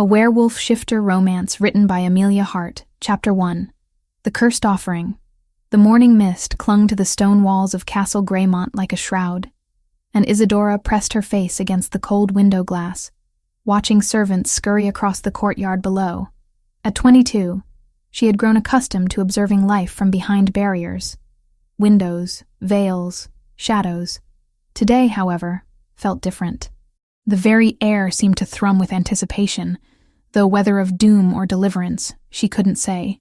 A Werewolf Shifter Romance written by Amelia Hart, Chapter 1. The Cursed Offering. The morning mist clung to the stone walls of Castle Greymont like a shroud, and Isadora pressed her face against the cold window glass, watching servants scurry across the courtyard below. At 22, she had grown accustomed to observing life from behind barriers. Windows, veils, shadows. Today, however, felt different. The very air seemed to thrum with anticipation, though whether of doom or deliverance, she couldn't say.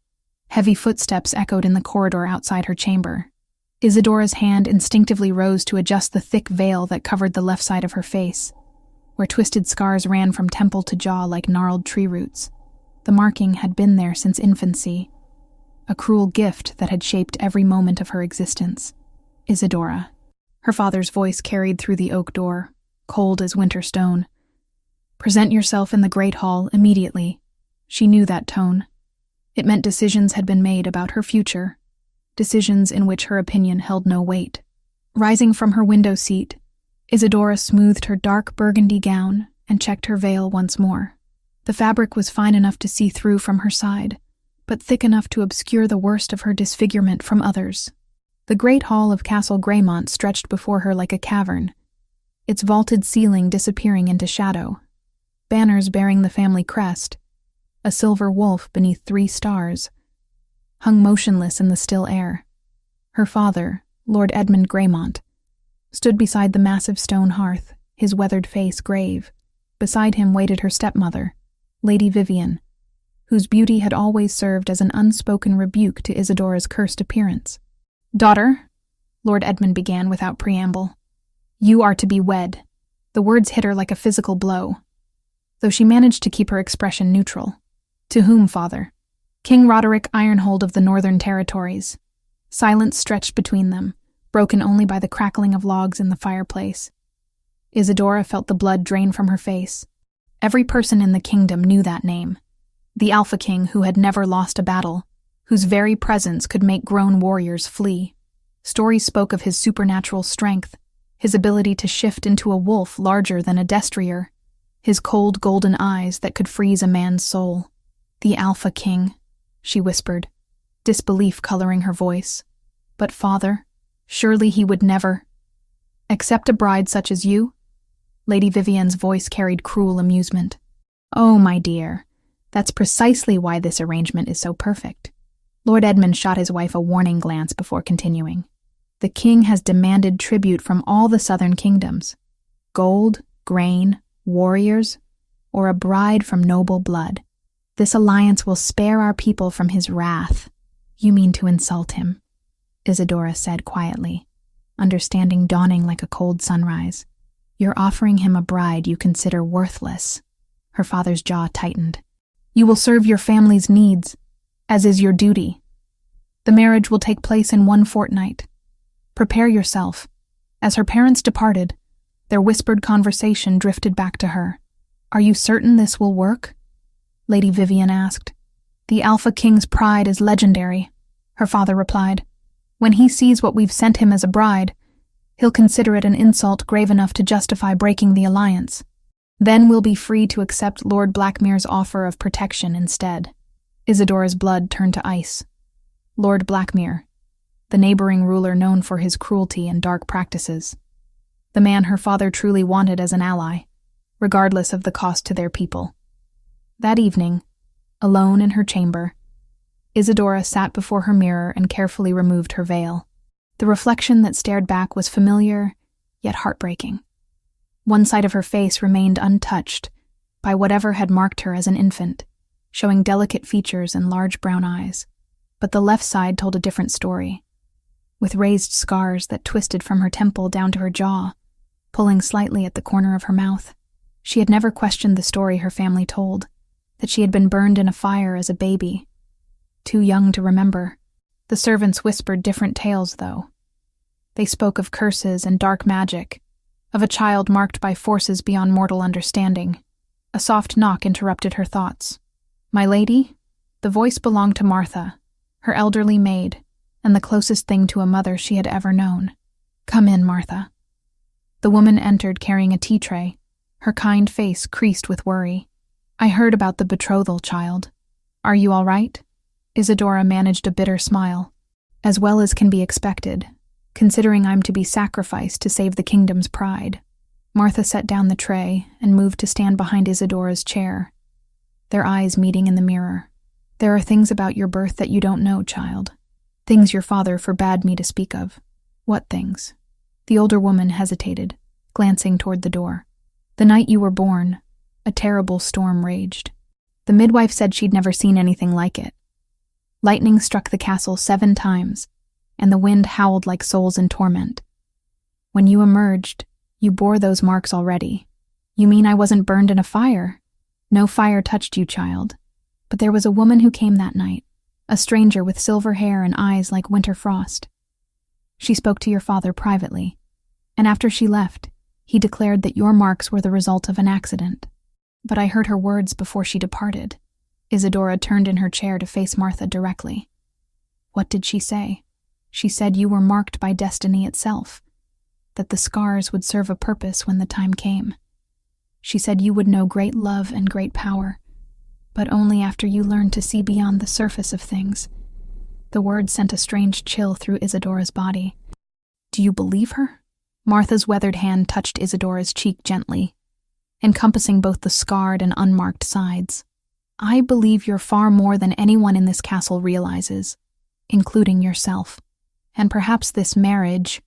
Heavy footsteps echoed in the corridor outside her chamber. Isadora's hand instinctively rose to adjust the thick veil that covered the left side of her face, where twisted scars ran from temple to jaw like gnarled tree roots. The marking had been there since infancy, a cruel gift that had shaped every moment of her existence. Isadora. Her father's voice carried through the oak door, cold as winter stone. Present yourself in the great hall immediately. She knew that tone. It meant decisions had been made about her future, decisions in which her opinion held no weight. Rising from her window seat, Isadora smoothed her dark burgundy gown and checked her veil once more. The fabric was fine enough to see through from her side, but thick enough to obscure the worst of her disfigurement from others. The great hall of Castle Greymont stretched before her like a cavern, its vaulted ceiling disappearing into shadow. Banners bearing the family crest, a silver wolf beneath 3 stars, hung motionless in the still air. Her father, Lord Edmund Greymont, stood beside the massive stone hearth, his weathered face grave. Beside him waited her stepmother, Lady Vivian, whose beauty had always served as an unspoken rebuke to Isadora's cursed appearance. "Daughter," Lord Edmund began without preamble, "you are to be wed." The words hit her like a physical blow, though she managed to keep her expression neutral. "To whom, father?" "King Roderick Ironhold of the Northern Territories." Silence stretched between them, broken only by the crackling of logs in the fireplace. Isadora felt the blood drain from her face. Every person in the kingdom knew that name. The Alpha King who had never lost a battle, whose very presence could make grown warriors flee. Stories spoke of his supernatural strength, his ability to shift into a wolf larger than a destrier, his cold golden eyes that could freeze a man's soul. "The Alpha King," she whispered, disbelief coloring her voice. "But father, surely he would never—" "Accept a bride such as you?" Lady Vivian's voice carried cruel amusement. "Oh, my dear, that's precisely why this arrangement is so perfect." Lord Edmund shot his wife a warning glance before continuing. "The king has demanded tribute from all the southern kingdoms. Gold, grain, warriors, or a bride from noble blood. This alliance will spare our people from his wrath." "You mean to insult him," Isadora said quietly, understanding dawning like a cold sunrise. "You're offering him a bride you consider worthless." Her father's jaw tightened. "You will serve your family's needs, as is your duty. The marriage will take place in 1 fortnight. Prepare yourself." As her parents departed, their whispered conversation drifted back to her. "Are you certain this will work?" Lady Vivian asked. "The Alpha King's pride is legendary," her father replied. "When he sees what we've sent him as a bride, he'll consider it an insult grave enough to justify breaking the alliance. Then we'll be free to accept Lord Blackmere's offer of protection instead." Isadora's blood turned to ice. Lord Blackmere, the neighboring ruler known for his cruelty and dark practices. The man her father truly wanted as an ally, regardless of the cost to their people. That evening, alone in her chamber, Isadora sat before her mirror and carefully removed her veil. The reflection that stared back was familiar, yet heartbreaking. One side of her face remained untouched by whatever had marked her as an infant, showing delicate features and large brown eyes. But the left side told a different story, with raised scars that twisted from her temple down to her jaw, pulling slightly at the corner of her mouth. She had never questioned the story her family told, that she had been burned in a fire as a baby, too young to remember. The servants whispered different tales, though. They spoke of curses and dark magic, of a child marked by forces beyond mortal understanding. A soft knock interrupted her thoughts. "My lady?" The voice belonged to Martha, her elderly maid, and the closest thing to a mother she had ever known. "Come in, Martha." The woman entered carrying a tea tray, her kind face creased with worry. I heard about the betrothal, child. Are you all right? Isadora managed a bitter smile. As well as can be expected, considering I'm to be sacrificed to save the kingdom's pride. Martha set down the tray and moved to stand behind Isadora's chair, their eyes meeting in the mirror. There are things about your birth that you don't know, child. Things your father forbade me to speak of. What things? The older woman hesitated, glancing toward the door. The night you were born, a terrible storm raged. The midwife said she'd never seen anything like it. Lightning struck the castle 7 times, and the wind howled like souls in torment. When you emerged, you bore those marks already. You mean I wasn't burned in a fire? No fire touched you, child. But there was a woman who came that night, a stranger with silver hair and eyes like winter frost. She spoke to your father privately, and after she left, he declared that your marks were the result of an accident. But I heard her words before she departed. Isadora turned in her chair to face Martha directly. What did she say? She said you were marked by destiny itself, that the scars would serve a purpose when the time came. She said you would know great love and great power, but only after you learned to see beyond the surface of things. The words sent a strange chill through Isadora's body. Do you believe her? Martha's weathered hand touched Isadora's cheek gently, encompassing both the scarred and unmarked sides. I believe you're far more than anyone in this castle realizes, including yourself. And perhaps this marriage,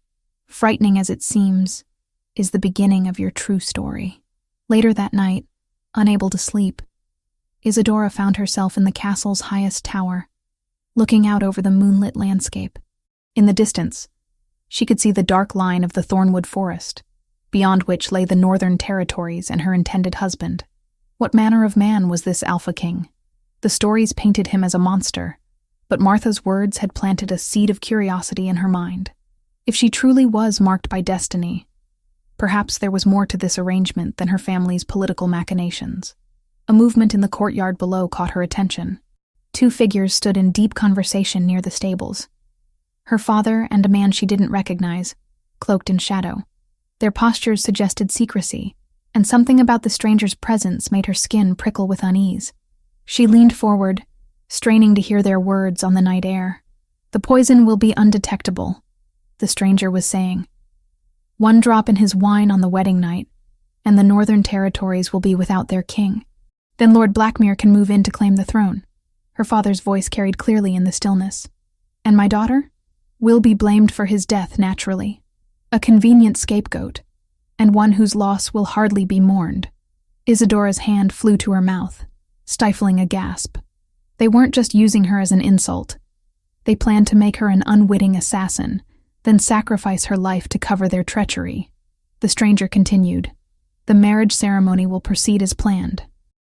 frightening as it seems, is the beginning of your true story. Later that night, unable to sleep, Isadora found herself in the castle's highest tower, looking out over the moonlit landscape. In the distance, she could see the dark line of the Thornwood Forest, beyond which lay the northern territories and her intended husband. What manner of man was this Alpha King? The stories painted him as a monster, but Martha's words had planted a seed of curiosity in her mind. If she truly was marked by destiny, perhaps there was more to this arrangement than her family's political machinations. A movement in the courtyard below caught her attention. 2 figures stood in deep conversation near the stables. Her father and a man she didn't recognize, cloaked in shadow. Their postures suggested secrecy, and something about the stranger's presence made her skin prickle with unease. She leaned forward, straining to hear their words on the night air. The poison will be undetectable, the stranger was saying. 1 drop in his wine on the wedding night, and the northern territories will be without their king. Then Lord Blackmere can move in to claim the throne. Her father's voice carried clearly in the stillness. And my daughter? Will be blamed for his death, naturally. A convenient scapegoat, and one whose loss will hardly be mourned. Isadora's hand flew to her mouth, stifling a gasp. They weren't just using her as an insult. They planned to make her an unwitting assassin, then sacrifice her life to cover their treachery. The stranger continued. The marriage ceremony will proceed as planned.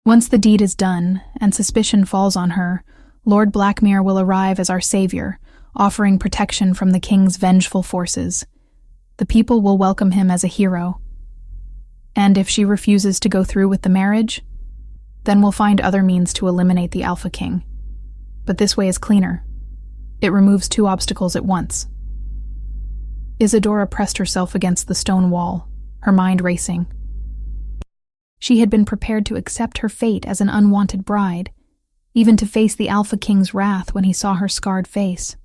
Once the deed is done, and suspicion falls on her, Lord Blackmere will arrive as our savior, offering protection from the king's vengeful forces. The people will welcome him as a hero. And if she refuses to go through with the marriage, then we'll find other means to eliminate the Alpha King. But this way is cleaner. It removes 2 obstacles at once. Isadora pressed herself against the stone wall, her mind racing. She had been prepared to accept her fate as an unwanted bride, even to face the Alpha King's wrath when he saw her scarred face.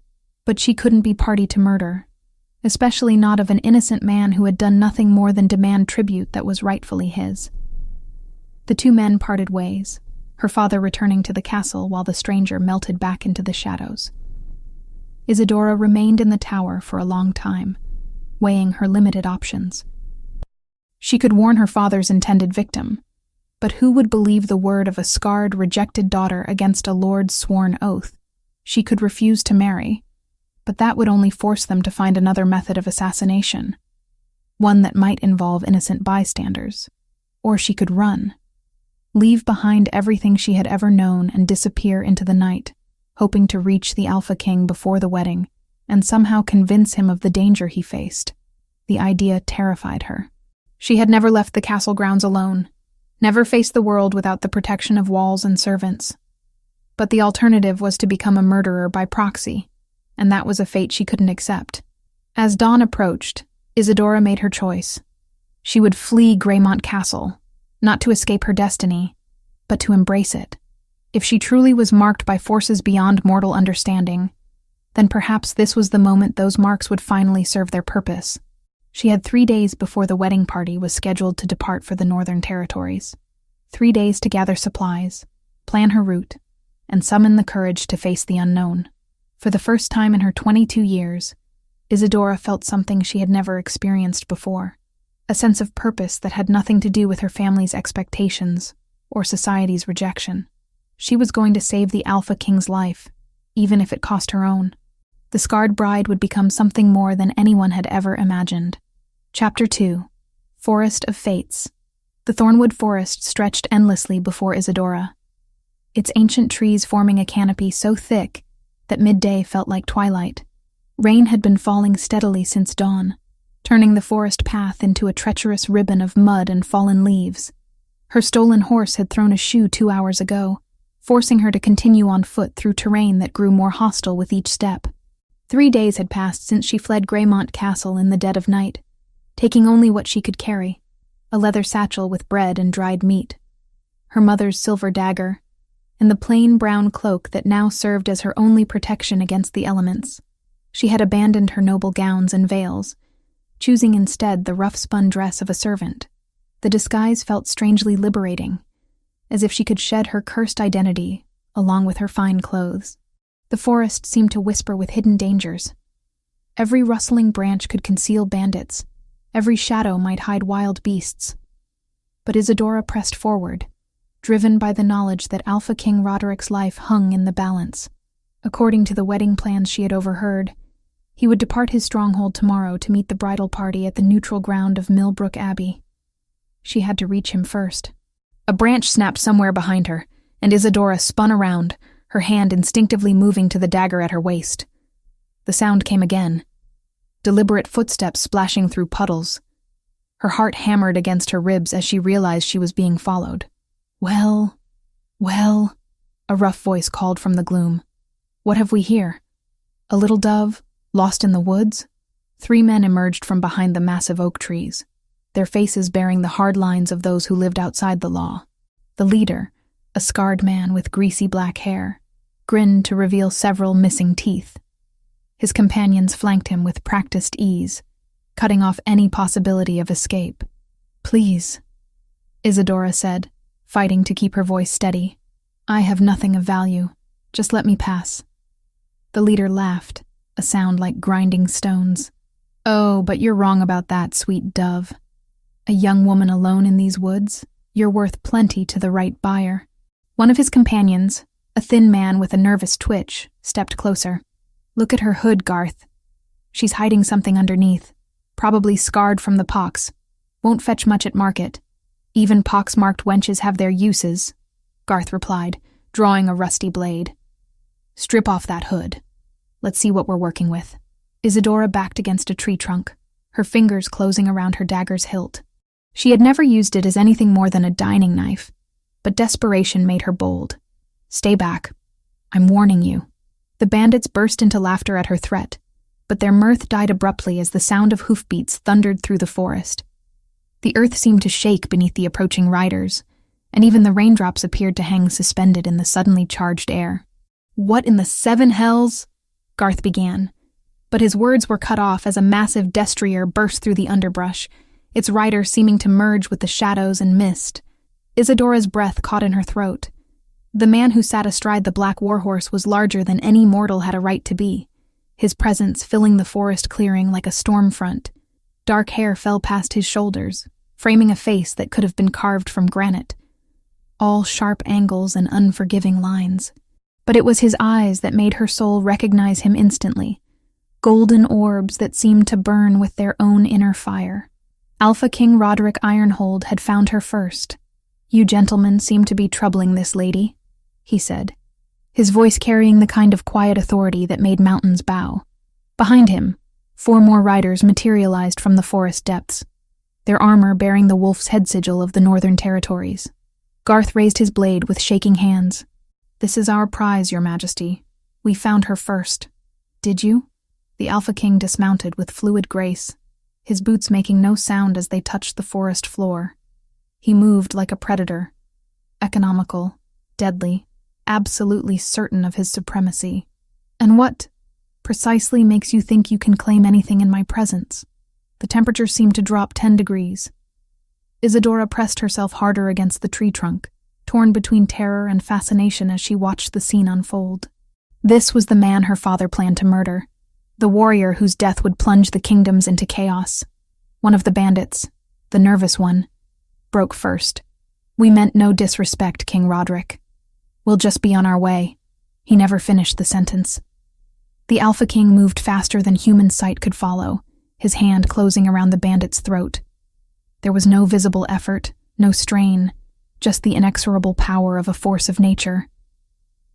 But she couldn't be party to murder, especially not of an innocent man who had done nothing more than demand tribute that was rightfully his. The 2 men parted ways, her father returning to the castle while the stranger melted back into the shadows. Isadora remained in the tower for a long time, weighing her limited options. She could warn her father's intended victim, but who would believe the word of a scarred, rejected daughter against a lord's sworn oath? She could refuse to marry, but that would only force them to find another method of assassination, one that might involve innocent bystanders. Or she could run, leave behind everything she had ever known and disappear into the night, hoping to reach the Alpha King before the wedding and somehow convince him of the danger he faced. The idea terrified her. She had never left the castle grounds alone, never faced the world without the protection of walls and servants. But the alternative was to become a murderer by proxy, and that was a fate she couldn't accept. As dawn approached, Isadora made her choice. She would flee Greymont Castle, not to escape her destiny, but to embrace it. If she truly was marked by forces beyond mortal understanding, then perhaps this was the moment those marks would finally serve their purpose. She had 3 days before the wedding party was scheduled to depart for the Northern Territories. 3 days to gather supplies, plan her route, and summon the courage to face the unknown. For the first time in her 22 years, Isadora felt something she had never experienced before, a sense of purpose that had nothing to do with her family's expectations or society's rejection. She was going to save the Alpha King's life, even if it cost her own. The scarred bride would become something more than anyone had ever imagined. Chapter 2. Forest of Fates. The Thornwood Forest stretched endlessly before Isadora, its ancient trees forming a canopy so thick that midday felt like twilight. Rain had been falling steadily since dawn, turning the forest path into a treacherous ribbon of mud and fallen leaves. Her stolen horse had thrown a shoe 2 hours ago, forcing her to continue on foot through terrain that grew more hostile with each step. 3 days had passed since she fled Greymont Castle in the dead of night, taking only what she could carry, a leather satchel with bread and dried meat, her mother's silver dagger, and the plain brown cloak that now served as her only protection against the elements. She had abandoned her noble gowns and veils, choosing instead the rough-spun dress of a servant. The disguise felt strangely liberating, as if she could shed her cursed identity along with her fine clothes. The forest seemed to whisper with hidden dangers. Every rustling branch could conceal bandits, every shadow might hide wild beasts. But Isadora pressed forward, driven by the knowledge that Alpha King Roderick's life hung in the balance. According to the wedding plans she had overheard, he would depart his stronghold tomorrow to meet the bridal party at the neutral ground of Millbrook Abbey. She had to reach him first. A branch snapped somewhere behind her, and Isadora spun around, her hand instinctively moving to the dagger at her waist. The sound came again, deliberate footsteps splashing through puddles. Her heart hammered against her ribs as she realized she was being followed. Well, a rough voice called from the gloom. What have we here? A little dove, lost in the woods? 3 men emerged from behind the massive oak trees, their faces bearing the hard lines of those who lived outside the law. The leader, a scarred man with greasy black hair, grinned to reveal several missing teeth. His companions flanked him with practiced ease, cutting off any possibility of escape. "Please," Isadora said, fighting to keep her voice steady. "I have nothing of value. Just let me pass." The leader laughed, a sound like grinding stones. "Oh, but you're wrong about that, sweet dove. A young woman alone in these woods? You're worth plenty to the right buyer." One of his companions, a thin man with a nervous twitch, stepped closer. "Look at her hood, Garth. She's hiding something underneath, probably scarred from the pox. Won't fetch much at market. Even pox-marked wenches have their uses," Garth replied, drawing a rusty blade. "Strip off that hood. Let's see what we're working with." Isadora backed against a tree trunk, her fingers closing around her dagger's hilt. She had never used it as anything more than a dining knife, but desperation made her bold. "Stay back. I'm warning you." The bandits burst into laughter at her threat, but their mirth died abruptly as the sound of hoofbeats thundered through the forest. The earth seemed to shake beneath the approaching riders, and even the raindrops appeared to hang suspended in the suddenly charged air. "What in the 7 hells?" Garth began, but his words were cut off as a massive destrier burst through the underbrush, its rider seeming to merge with the shadows and mist. Isadora's breath caught in her throat. The man who sat astride the black warhorse was larger than any mortal had a right to be, his presence filling the forest clearing like a storm front. Dark hair fell past his shoulders, framing a face that could have been carved from granite, all sharp angles and unforgiving lines. But it was his eyes that made her soul recognize him instantly, golden orbs that seemed to burn with their own inner fire. Alpha King Roderick Ironhold had found her first. "You gentlemen seem to be troubling this lady," he said, his voice carrying the kind of quiet authority that made mountains bow. Behind him, 4 more riders materialized from the forest depths, their armor bearing the wolf's head sigil of the Northern Territories. Garth raised his blade with shaking hands. "This is our prize, Your Majesty. We found her first." "Did you?" The Alpha King dismounted with fluid grace, his boots making no sound as they touched the forest floor. He moved like a predator, economical, deadly, absolutely certain of his supremacy. And what precisely makes you think you can claim anything in my presence? The temperature seemed to drop 10 degrees. Isadora pressed herself harder against the tree trunk, torn between terror and fascination as she watched the scene unfold. This was the man her father planned to murder, the warrior whose death would plunge the kingdoms into chaos. One of the bandits, the nervous one, broke first. "We meant no disrespect, King Roderick. We'll just be on our way." He never finished the sentence. The Alpha King moved faster than human sight could follow, his hand closing around the bandit's throat. There was no visible effort, no strain, just the inexorable power of a force of nature.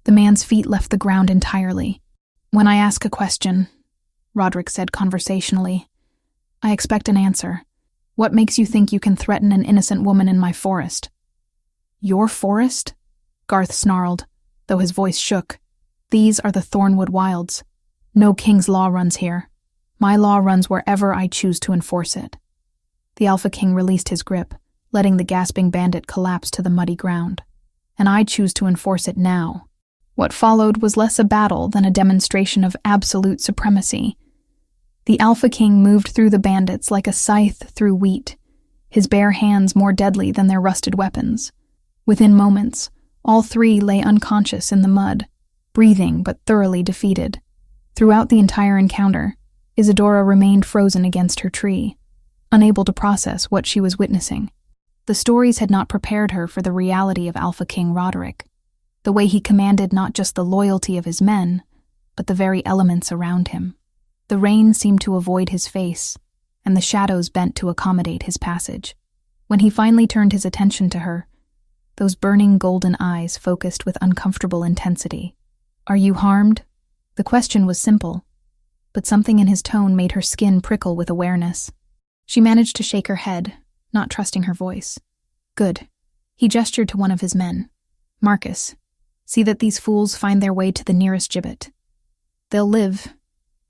The man's feet left the ground entirely. "When I ask a question," Roderick said conversationally, "I expect an answer. What makes you think you can threaten an innocent woman in my forest?" "Your forest?" Garth snarled, though his voice shook. "These are the Thornwood Wilds. No king's law runs here. My law runs wherever I choose to enforce it." The Alpha King released his grip, letting the gasping bandit collapse to the muddy ground. "And I choose to enforce it now." What followed was less a battle than a demonstration of absolute supremacy. The Alpha King moved through the bandits like a scythe through wheat, his bare hands more deadly than their rusted weapons. Within moments, all three lay unconscious in the mud, breathing but thoroughly defeated. Throughout the entire encounter, Isadora remained frozen against her tree, unable to process what she was witnessing. The stories had not prepared her for the reality of Alpha King Roderick, the way he commanded not just the loyalty of his men, but the very elements around him. The rain seemed to avoid his face, and the shadows bent to accommodate his passage. When he finally turned his attention to her, those burning golden eyes focused with uncomfortable intensity. "Are you harmed?" The question was simple, but something in his tone made her skin prickle with awareness. She managed to shake her head, not trusting her voice. "Good." He gestured to one of his men. "Marcus, see that these fools find their way to the nearest gibbet. They'll live,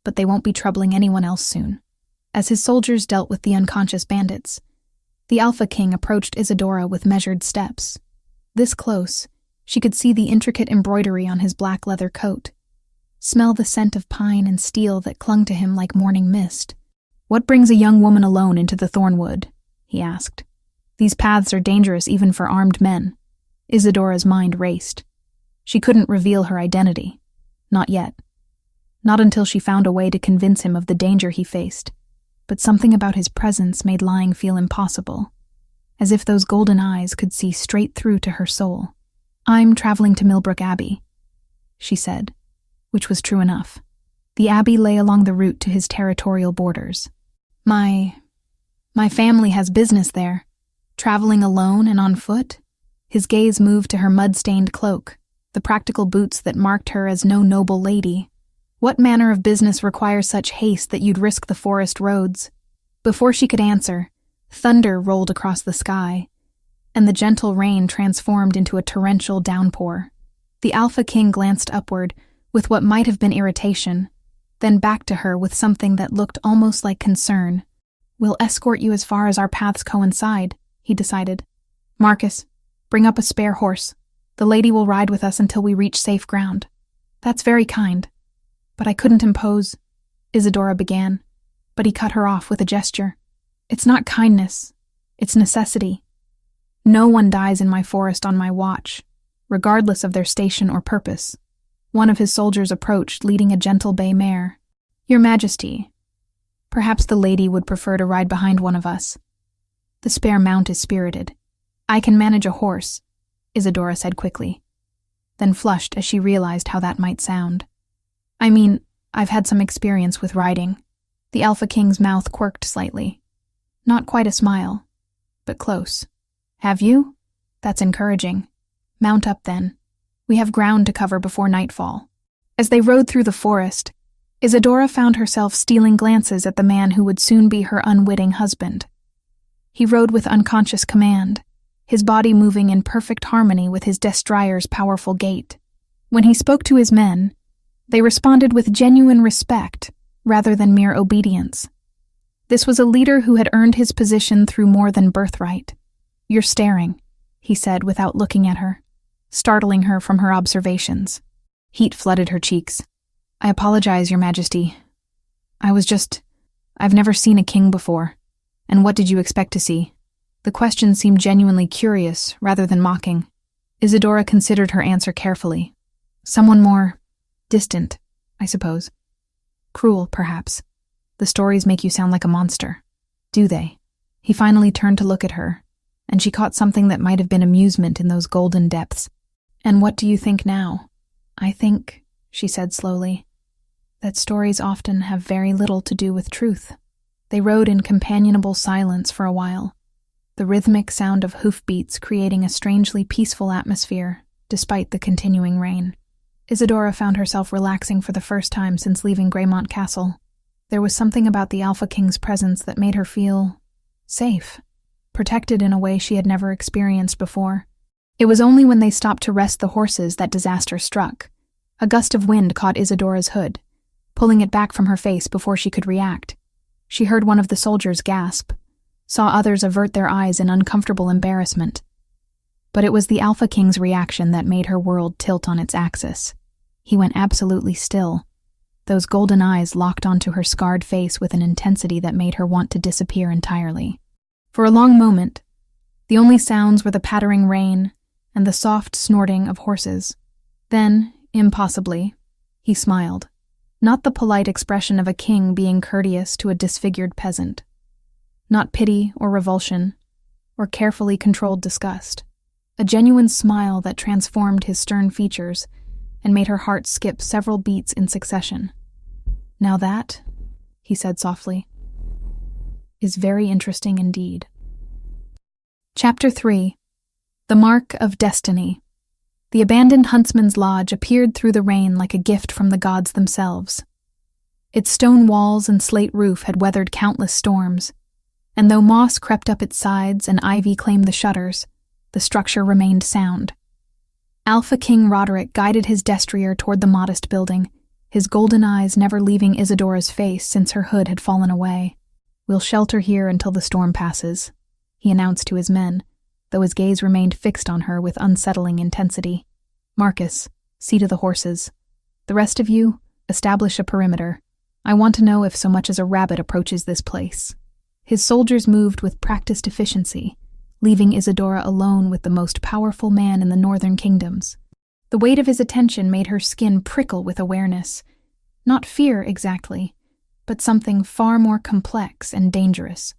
but they won't be troubling anyone else soon." As his soldiers dealt with the unconscious bandits, the Alpha King approached Isadora with measured steps. This close, she could see the intricate embroidery on his black leather coat, smell the scent of pine and steel that clung to him like morning mist. "What brings a young woman alone into the Thornwood?" he asked. "These paths are dangerous even for armed men." Isadora's mind raced. She couldn't reveal her identity. Not yet. Not until she found a way to convince him of the danger he faced. But something about his presence made lying feel impossible, as if those golden eyes could see straight through to her soul. "I'm traveling to Millbrook Abbey," she said, which was true enough. The abbey lay along the route to his territorial borders. My family has business there." Traveling alone and on foot? His gaze moved to her mud-stained cloak, the practical boots that marked her as no noble lady. "What manner of business requires such haste that you'd risk the forest roads?" Before she could answer, thunder rolled across the sky, and the gentle rain transformed into a torrential downpour. The Alpha King glanced upward with what might have been irritation, then back to her with something that looked almost like concern. "We'll escort you as far as our paths coincide," he decided. "Marcus, bring up a spare horse. The lady will ride with us until we reach safe ground." "That's very kind, but I couldn't impose," Isadora began, but he cut her off with a gesture. "It's not kindness, it's necessity. No one dies in my forest on my watch, regardless of their station or purpose." One of his soldiers approached, leading a gentle bay mare. "Your Majesty, perhaps the lady would prefer to ride behind one of us. The spare mount is spirited." "I can manage a horse," Isadora said quickly, then flushed as she realized how that might sound. "I mean, I've had some experience with riding." The Alpha King's mouth quirked slightly. Not quite a smile, but close. "Have you? That's encouraging. Mount up then. We have ground to cover before nightfall." As they rode through the forest, Isadora found herself stealing glances at the man who would soon be her unwitting husband. He rode with unconscious command, his body moving in perfect harmony with his destrier's powerful gait. When he spoke to his men, they responded with genuine respect rather than mere obedience. This was a leader who had earned his position through more than birthright. "You're staring," he said without looking at her, startling her from her observations. Heat flooded her cheeks. I apologize, Your Majesty. I've never seen a king before. And what did you expect to see? The question seemed genuinely curious rather than mocking. Isadora considered her answer carefully. Someone more distant, I suppose. Cruel, perhaps. The stories make you sound like a monster. Do they? He finally turned to look at her, and she caught something that might have been amusement in those golden depths. And what do you think now? I think, she said slowly, that stories often have very little to do with truth. They rode in companionable silence for a while, the rhythmic sound of hoofbeats creating a strangely peaceful atmosphere, despite the continuing rain. Isadora found herself relaxing for the first time since leaving Greymont Castle. There was something about the Alpha King's presence that made her feel safe, protected in a way she had never experienced before. It was only when they stopped to rest the horses that disaster struck. A gust of wind caught Isadora's hood, pulling it back from her face before she could react. She heard one of the soldiers gasp, saw others avert their eyes in uncomfortable embarrassment. But it was the Alpha King's reaction that made her world tilt on its axis. He went absolutely still, those golden eyes locked onto her scarred face with an intensity that made her want to disappear entirely. For a long moment, the only sounds were the pattering rain and the soft snorting of horses. Then, impossibly, he smiled. Not the polite expression of a king being courteous to a disfigured peasant. Not pity or revulsion, or carefully controlled disgust. A genuine smile that transformed his stern features and made her heart skip several beats in succession. Now that, he said softly, is very interesting indeed. Chapter 3. The Mark of Destiny. The abandoned huntsman's lodge appeared through the rain like a gift from the gods themselves. Its stone walls and slate roof had weathered countless storms, and though moss crept up its sides and ivy claimed the shutters, the structure remained sound. Alpha King Roderick guided his destrier toward the modest building, his golden eyes never leaving Isadora's face since her hood had fallen away. We'll shelter here until the storm passes, he announced to his men, though his gaze remained fixed on her with unsettling intensity. Marcus, see to the horses. The rest of you, establish a perimeter. I want to know if so much as a rabbit approaches this place. His soldiers moved with practiced efficiency, leaving Isadora alone with the most powerful man in the northern kingdoms. The weight of his attention made her skin prickle with awareness. Not fear exactly, but something far more complex and dangerous.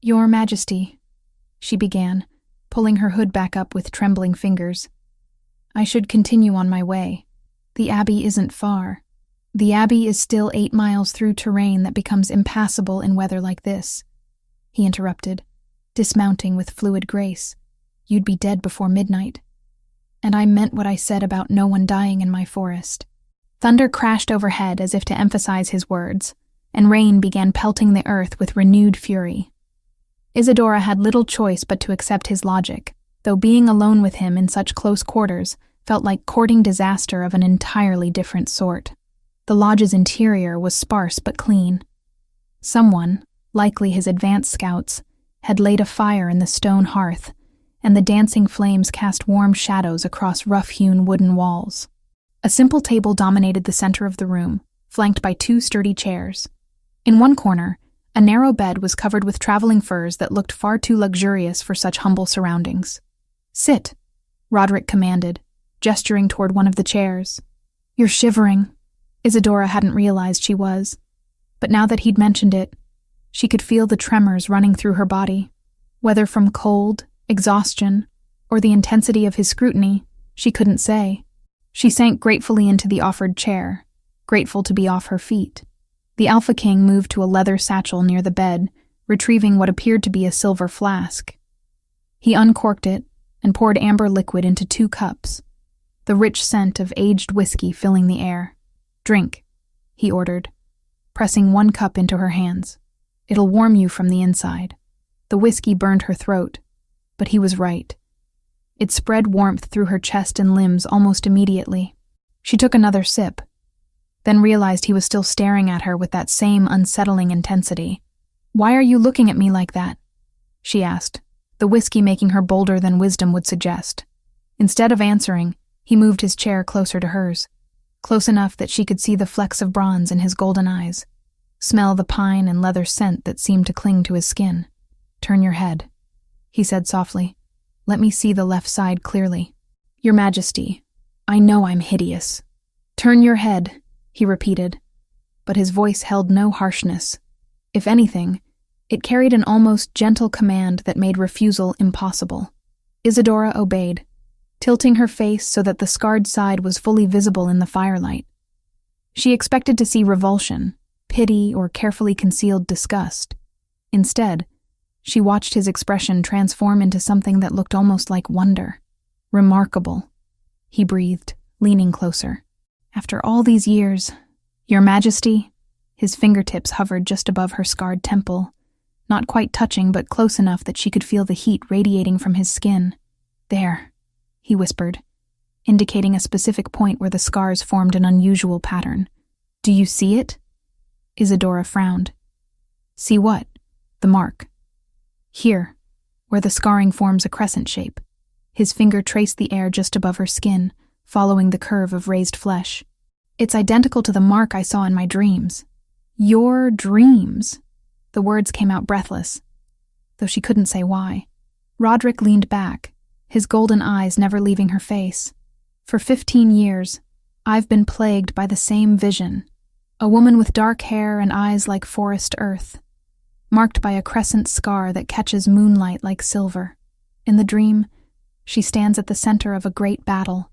Your Majesty, she began, pulling her hood back up with trembling fingers. I should continue on my way. The Abbey isn't far. The Abbey is still 8 miles through terrain that becomes impassable in weather like this, he interrupted, dismounting with fluid grace. You'd be dead before midnight. And I meant what I said about no one dying in my forest. Thunder crashed overhead as if to emphasize his words, and rain began pelting the earth with renewed fury. Isadora had little choice but to accept his logic, though being alone with him in such close quarters felt like courting disaster of an entirely different sort. The lodge's interior was sparse but clean. Someone, likely his advance scouts, had laid a fire in the stone hearth, and the dancing flames cast warm shadows across rough-hewn wooden walls. A simple table dominated the center of the room, flanked by 2 sturdy chairs. In one corner, a narrow bed was covered with traveling furs that looked far too luxurious for such humble surroundings. Sit, Roderick commanded, gesturing toward one of the chairs. You're shivering. Isadora hadn't realized she was, but now that he'd mentioned it, she could feel the tremors running through her body. Whether from cold, exhaustion, or the intensity of his scrutiny, she couldn't say. She sank gratefully into the offered chair, grateful to be off her feet. The Alpha King moved to a leather satchel near the bed, retrieving what appeared to be a silver flask. He uncorked it and poured amber liquid into 2 cups, the rich scent of aged whiskey filling the air. Drink, he ordered, pressing 1 cup into her hands. It'll warm you from the inside. The whiskey burned her throat, but he was right. It spread warmth through her chest and limbs almost immediately. She took another sip, then realized he was still staring at her with that same unsettling intensity. Why are you looking at me like that? She asked, the whiskey making her bolder than wisdom would suggest. Instead of answering, he moved his chair closer to hers, close enough that she could see the flecks of bronze in his golden eyes, smell the pine and leather scent that seemed to cling to his skin. "Turn your head," he said softly. "Let me see the left side clearly." "Your Majesty, I know I'm hideous." "Turn your head," he repeated, but his voice held no harshness. If anything, it carried an almost gentle command that made refusal impossible. Isadora obeyed, tilting her face so that the scarred side was fully visible in the firelight. She expected to see revulsion, pity, or carefully concealed disgust. Instead, she watched his expression transform into something that looked almost like wonder. "Remarkable," he breathed, leaning closer. "After all these years, Your Majesty," his fingertips hovered just above her scarred temple, not quite touching but close enough that she could feel the heat radiating from his skin. "There," he whispered, indicating a specific point where the scars formed an unusual pattern. "Do you see it?" Isadora frowned. "See what?" "The mark." "Here, where the scarring forms a crescent shape." His finger traced the air just above her skin, following the curve of raised flesh. "It's identical to the mark I saw in my dreams." "Your dreams?" The words came out breathless, though she couldn't say why. Roderick leaned back, his golden eyes never leaving her face. "For 15 years, I've been plagued by the same vision. A woman with dark hair and eyes like forest earth, marked by a crescent scar that catches moonlight like silver. In the dream, she stands at the center of a great battle,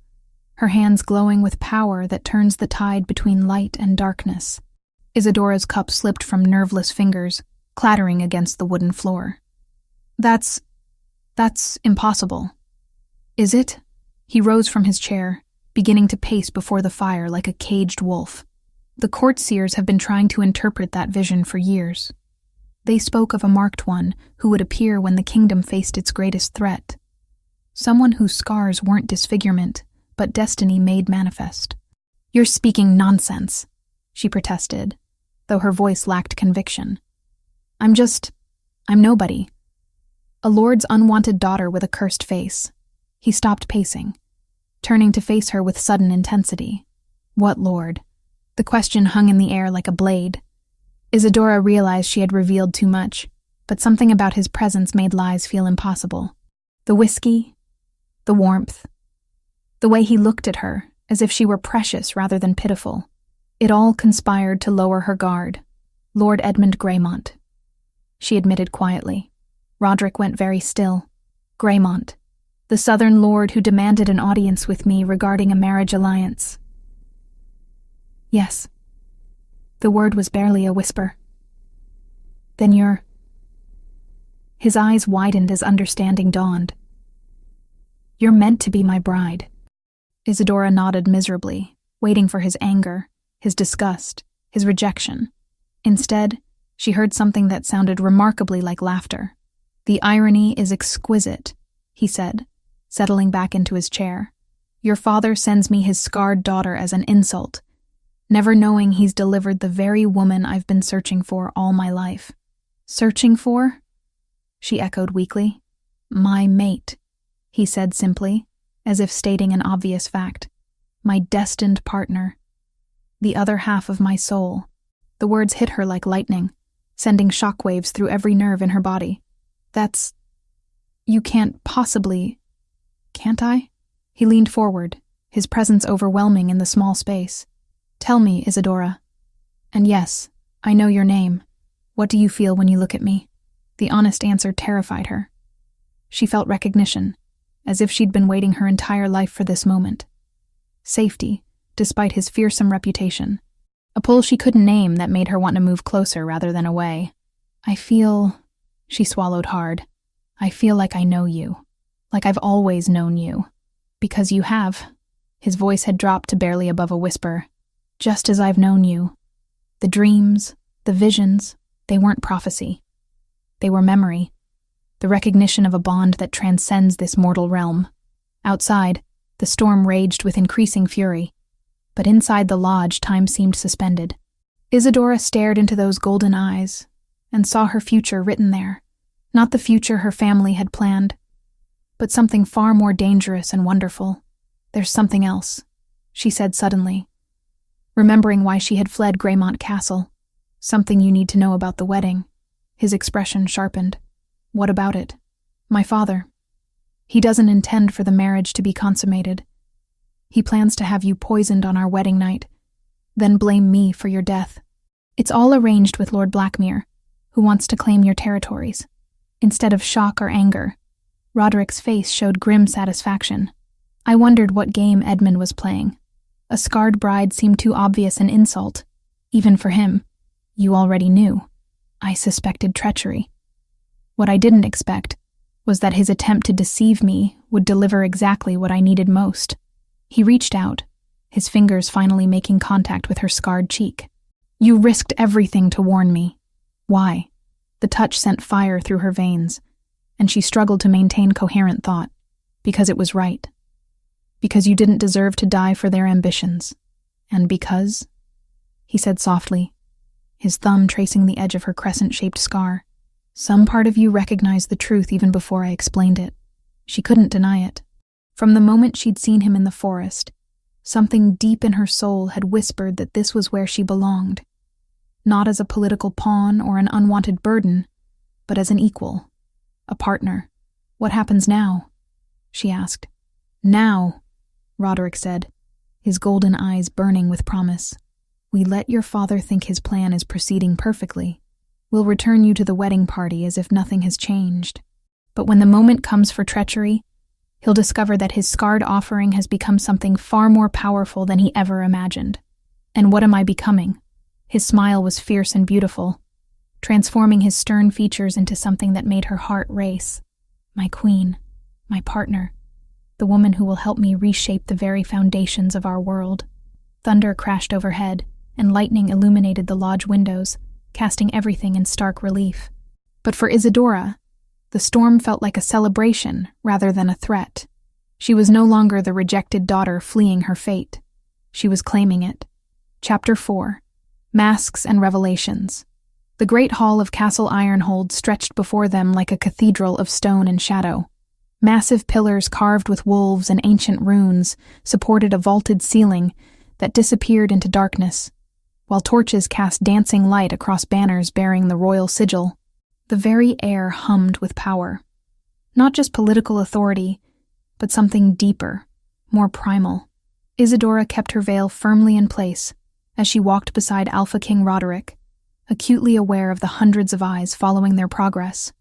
her hands glowing with power that turns the tide between light and darkness." Isadora's cup slipped from nerveless fingers, clattering against the wooden floor. That's impossible." "Is it?" He rose from his chair, beginning to pace before the fire like a caged wolf. "The court seers have been trying to interpret that vision for years. They spoke of a marked one who would appear when the kingdom faced its greatest threat. Someone whose scars weren't disfigurement, but destiny made manifest." "You're speaking nonsense," she protested, though her voice lacked conviction. I'm nobody. A lord's unwanted daughter with a cursed face." He stopped pacing, turning to face her with sudden intensity. "What lord?" The question hung in the air like a blade. Isadora realized she had revealed too much, but something about his presence made lies feel impossible. The whiskey, the warmth, the way he looked at her, as if she were precious rather than pitiful. It all conspired to lower her guard. "Lord Edmund Greymont," she admitted quietly. Roderick went very still. "Greymont, the southern lord who demanded an audience with me regarding a marriage alliance." "Yes." The word was barely a whisper. "Then you're—" His eyes widened as understanding dawned. "You're meant to be my bride." Isadora nodded miserably, waiting for his anger, his disgust, his rejection. Instead, she heard something that sounded remarkably like laughter. "The irony is exquisite," he said, settling back into his chair. "Your father sends me his scarred daughter as an insult, never knowing he's delivered the very woman I've been searching for all my life." "Searching for?" she echoed weakly. "My mate," he said simply, as if stating an obvious fact. "My destined partner. The other half of my soul." The words hit her like lightning, sending shockwaves through every nerve in her body. You can't possibly—" "Can't I?" He leaned forward, his presence overwhelming in the small space. "Tell me, Isadora. And yes, I know your name. What do you feel when you look at me?" The honest answer terrified her. She felt recognition, as if she'd been waiting her entire life for this moment. Safety, despite his fearsome reputation. A pull she couldn't name that made her want to move closer rather than away. "I feel—" She swallowed hard. "I feel like I know you. Like I've always known you. Because you have." His voice had dropped to barely above a whisper. "Just as I've known you. The dreams, the visions, they weren't prophecy. They were memory. The recognition of a bond that transcends this mortal realm." Outside, the storm raged with increasing fury. But inside the lodge, time seemed suspended. Isadora stared into those golden eyes and saw her future written there. Not the future her family had planned, but something far more dangerous and wonderful. "There's something else," she said suddenly, remembering why she had fled Greymont Castle. "Something you need to know about the wedding." His expression sharpened. "What about it?" "My father. He doesn't intend for the marriage to be consummated. He plans to have you poisoned on our wedding night, then blame me for your death. It's all arranged with Lord Blackmere, who wants to claim your territories." Instead of shock or anger, Roderick's face showed grim satisfaction. I wondered what game Edmund was playing. A scarred bride seemed too obvious an insult, even for him. "You already knew." I suspected treachery. What I didn't expect was that his attempt to deceive me would deliver exactly what I needed most. He reached out, his fingers finally making contact with her scarred cheek. "You risked everything to warn me. Why?" The touch sent fire through her veins, and she struggled to maintain coherent thought. "Because it was right. Because you didn't deserve to die for their ambitions. And because," he said softly, his thumb tracing the edge of her crescent-shaped scar, "some part of you recognized the truth even before I explained it." She couldn't deny it. From the moment she'd seen him in the forest, something deep in her soul had whispered that this was where she belonged. Not as a political pawn or an unwanted burden, but as an equal, a partner. "What happens now?" she asked. "Now," Roderick said, his golden eyes burning with promise. "We let your father think his plan is proceeding perfectly. We'll return you to the wedding party as if nothing has changed. But when the moment comes for treachery, he'll discover that his scarred offering has become something far more powerful than he ever imagined. And what am I becoming?" His smile was fierce and beautiful, transforming his stern features into something that made her heart race. "My queen, my partner, the woman who will help me reshape the very foundations of our world." Thunder crashed overhead, and lightning illuminated the lodge windows, casting everything in stark relief. But for Isadora, the storm felt like a celebration rather than a threat. She was no longer the rejected daughter fleeing her fate. She was claiming it. Chapter 4. Masks and Revelations. The great hall of Castle Ironhold stretched before them like a cathedral of stone and shadow. Massive pillars carved with wolves and ancient runes supported a vaulted ceiling that disappeared into darkness, while torches cast dancing light across banners bearing the royal sigil. The very air hummed with power. Not just political authority, but something deeper, more primal. Isadora kept her veil firmly in place as she walked beside Alpha King Roderick, acutely aware of the hundreds of eyes following their progress.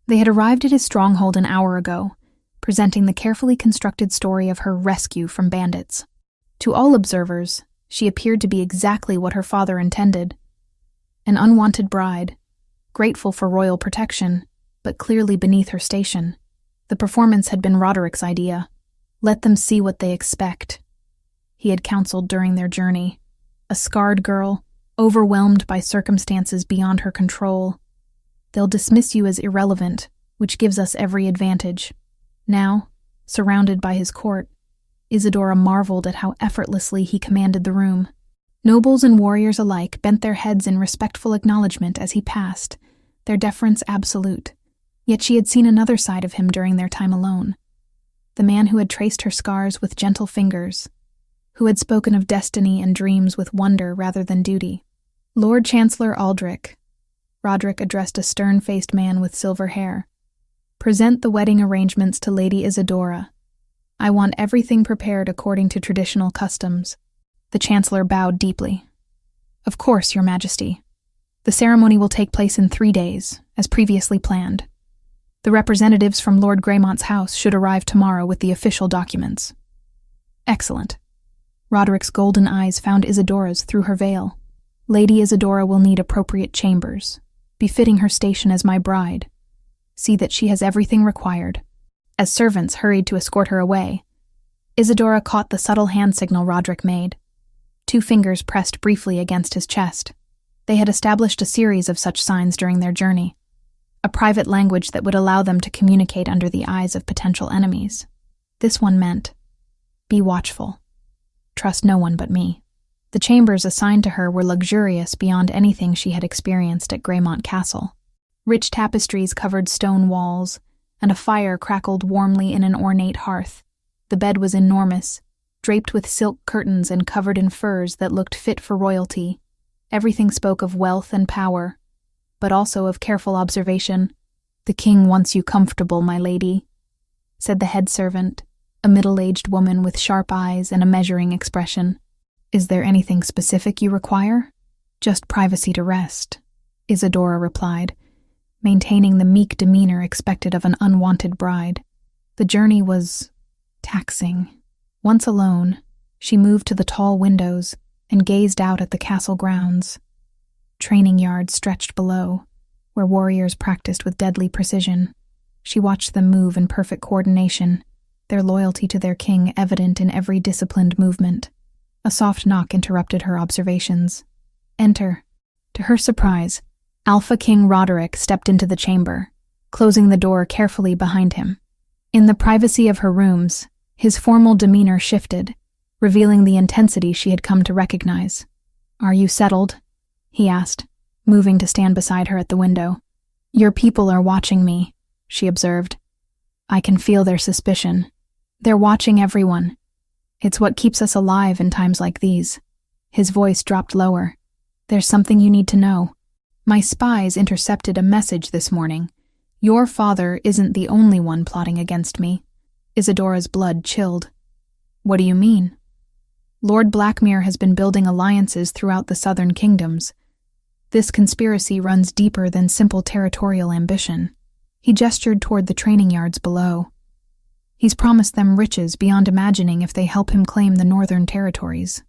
They had arrived at his stronghold an hour ago, presenting the carefully constructed story of her rescue from bandits. To all observers, she appeared to be exactly what her father intended. An unwanted bride, grateful for royal protection, but clearly beneath her station. The performance had been Roderick's idea. "Let them see what they expect," he had counseled during their journey. A scarred girl, overwhelmed by circumstances beyond her control. "They'll dismiss you as irrelevant, which gives us every advantage." Now, surrounded by his court, Isadora marveled at how effortlessly he commanded the room. Nobles and warriors alike bent their heads in respectful acknowledgement as he passed, their deference absolute. Yet she had seen another side of him during their time alone. The man who had traced her scars with gentle fingers, who had spoken of destiny and dreams with wonder rather than duty. "Lord Chancellor Aldrich," Roderick addressed a stern-faced man with silver hair, "present the wedding arrangements to Lady Isadora. I want everything prepared according to traditional customs." The Chancellor bowed deeply. "Of course, Your Majesty. The ceremony will take place in 3 days, as previously planned. The representatives from Lord Greymont's house should arrive tomorrow with the official documents." "Excellent." Roderick's golden eyes found Isadora's through her veil. "Lady Isadora will need appropriate chambers, befitting her station as my bride. See that she has everything required." As servants hurried to escort her away, Isadora caught the subtle hand signal Roderick made. 2 fingers pressed briefly against his chest. They had established a series of such signs during their journey, a private language that would allow them to communicate under the eyes of potential enemies. This one meant, "Be watchful. Trust no one but me." The chambers assigned to her were luxurious beyond anything she had experienced at Greymont Castle. Rich tapestries covered stone walls, and a fire crackled warmly in an ornate hearth. The bed was enormous, draped with silk curtains and covered in furs that looked fit for royalty. Everything spoke of wealth and power, but also of careful observation. "The king wants you comfortable, my lady," said the head servant, a middle-aged woman with sharp eyes and a measuring expression. "Is there anything specific you require?" "Just privacy to rest," Isadora replied, maintaining the meek demeanor expected of an unwanted bride. The journey was taxing. Once alone, she moved to the tall windows and gazed out at the castle grounds. Training yards stretched below, where warriors practiced with deadly precision. She watched them move in perfect coordination, their loyalty to their king evident in every disciplined movement. A soft knock interrupted her observations. "Enter." To her surprise, Alpha King Roderick stepped into the chamber, closing the door carefully behind him. In the privacy of her rooms, his formal demeanor shifted, revealing the intensity she had come to recognize. "Are you settled?" he asked, moving to stand beside her at the window. "Your people are watching me," she observed. "I can feel their suspicion. They're watching everyone. It's what keeps us alive in times like these." His voice dropped lower. "There's something you need to know. My spies intercepted a message this morning. Your father isn't the only one plotting against me." Isadora's blood chilled. "What do you mean?" "Lord Blackmere has been building alliances throughout the southern kingdoms. This conspiracy runs deeper than simple territorial ambition." He gestured toward the training yards below. "He's promised them riches beyond imagining if they help him claim the northern territories."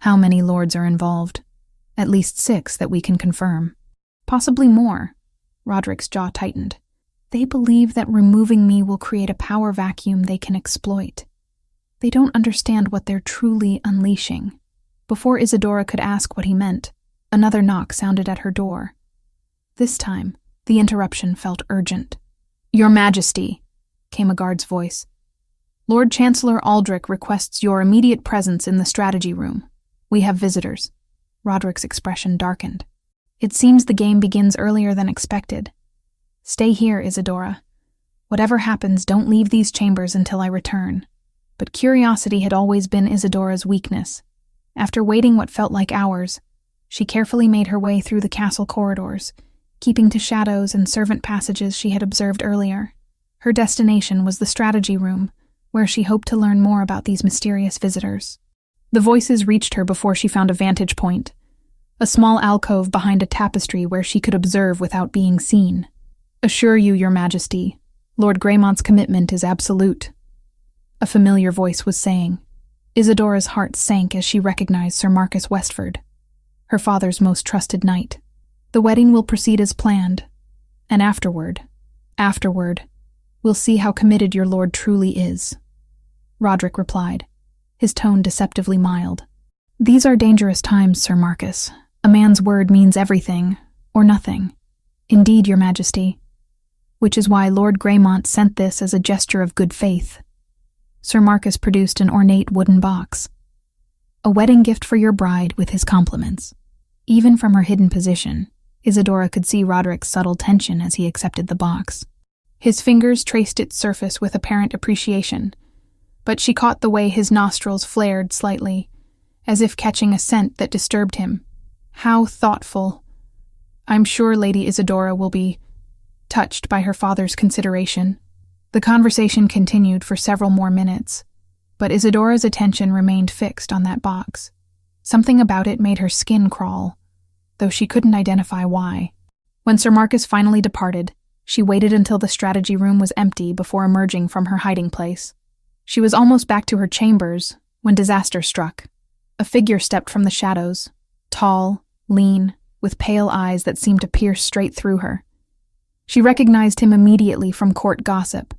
"How many lords are involved?" "At least 6 that we can confirm." "Possibly more." Roderick's jaw tightened. "They believe that removing me will create a power vacuum they can exploit. They don't understand what they're truly unleashing." Before Isadora could ask what he meant, another knock sounded at her door. This time, the interruption felt urgent. "Your Majesty," came a guard's voice. "Lord Chancellor Aldrich requests your immediate presence in the strategy room. We have visitors." Roderick's expression darkened. "It seems the game begins earlier than expected. Stay here, Isadora. Whatever happens, don't leave these chambers until I return." But curiosity had always been Isadora's weakness. After waiting what felt like hours, she carefully made her way through the castle corridors, keeping to shadows and servant passages she had observed earlier. Her destination was the strategy room, where she hoped to learn more about these mysterious visitors. The voices reached her before she found a vantage point, a small alcove behind a tapestry where she could observe without being seen. "Assure you, Your Majesty, Lord Greymont's commitment is absolute," a familiar voice was saying. Isadora's heart sank as she recognized Sir Marcus Westford, her father's most trusted knight. "The wedding will proceed as planned, and afterward, we'll see how committed your lord truly is," Roderick replied, his tone deceptively mild. "These are dangerous times, Sir Marcus. A man's word means everything, or nothing." "Indeed, Your Majesty. Which is why Lord Greymont sent this as a gesture of good faith." Sir Marcus produced an ornate wooden box. "A wedding gift for your bride with his compliments." Even from her hidden position, Isadora could see Roderick's subtle tension as he accepted the box. His fingers traced its surface with apparent appreciation, but she caught the way his nostrils flared slightly, as if catching a scent that disturbed him. How thoughtful. "I'm sure Lady Isadora will be touched by her father's consideration." The conversation continued for several more minutes, but Isadora's attention remained fixed on that box. Something about it made her skin crawl, though she couldn't identify why. When Sir Marcus finally departed, she waited until the strategy room was empty before emerging from her hiding place. She was almost back to her chambers when disaster struck. A figure stepped from the shadows, tall, lean, with pale eyes that seemed to pierce straight through her. She recognized him immediately from court gossip.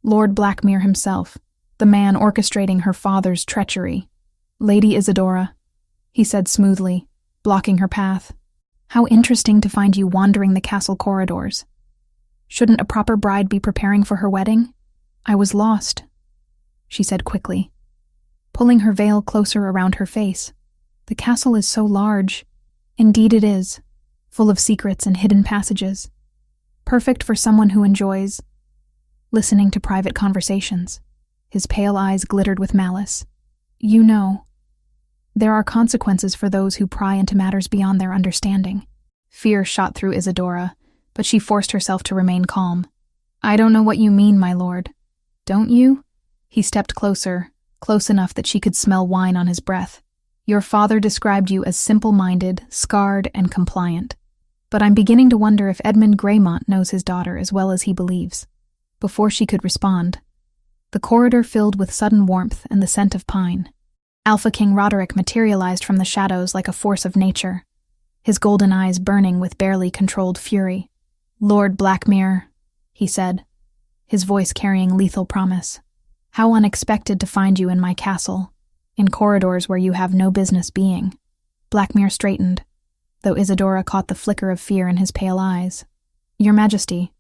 Lord Blackmere himself, the man orchestrating her father's treachery. "Lady Isadora," he said smoothly, blocking her path. "How interesting to find you wandering the castle corridors. Shouldn't a proper bride be preparing for her wedding?" "I was lost," she said quickly, pulling her veil closer around her face. "The castle is so large." "Indeed it is, full of secrets and hidden passages. perfect for someone who enjoys listening to private conversations. His pale eyes glittered with malice. You know, there are consequences for those who pry into matters beyond their understanding. Fear shot through Isadora, but she forced herself to remain calm. I don't know what you mean, my lord. Don't you? He stepped closer, close enough that she could smell wine on his breath. Your father described you as simple-minded, scarred, and compliant. But I'm beginning to wonder if Edmund Greymont knows his daughter as well as he believes. Before she could respond, the corridor filled with sudden warmth and the scent of pine. Alpha King Roderick materialized from the shadows like a force of nature, his golden eyes burning with barely controlled fury. Lord Blackmere, he said, his voice carrying lethal promise. How unexpected to find you in my castle, in corridors where you have no business being. Blackmere straightened, though Isadora caught the flicker of fear in his pale eyes. Your Majesty,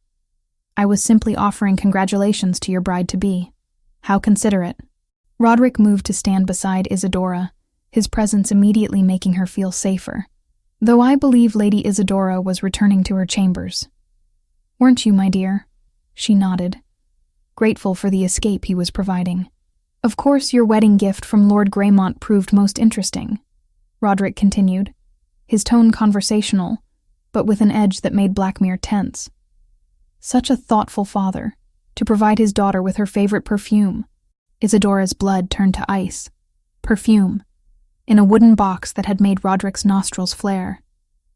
I was simply offering congratulations to your bride-to-be. How considerate. Roderick moved to stand beside Isadora, his presence immediately making her feel safer, though I believe Lady Isadora was returning to her chambers. Weren't you, my dear? She nodded, grateful for the escape he was providing. Of course your wedding gift from Lord Greymont proved most interesting, Roderick continued, his tone conversational, but with an edge that made Blackmere tense. Such a thoughtful father, to provide his daughter with her favorite perfume. Isadora's blood turned to ice. Perfume, in a wooden box that had made Roderick's nostrils flare.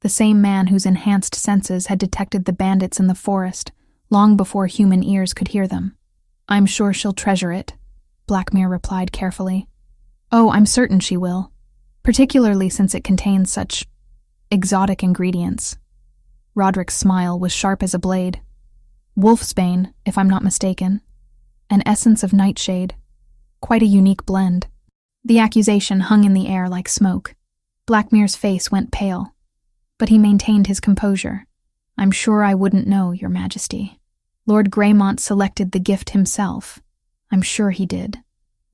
The same man whose enhanced senses had detected the bandits in the forest long before human ears could hear them. I'm sure she'll treasure it, Blackmere replied carefully. Oh, I'm certain she will, particularly since it contains such exotic ingredients. Roderick's smile was sharp as a blade. Wolfsbane, if I'm not mistaken. An essence of nightshade. Quite a unique blend. The accusation hung in the air like smoke. Blackmere's face went pale, but he maintained his composure. I'm sure I wouldn't know, Your Majesty. Lord Greymont selected the gift himself. I'm sure he did.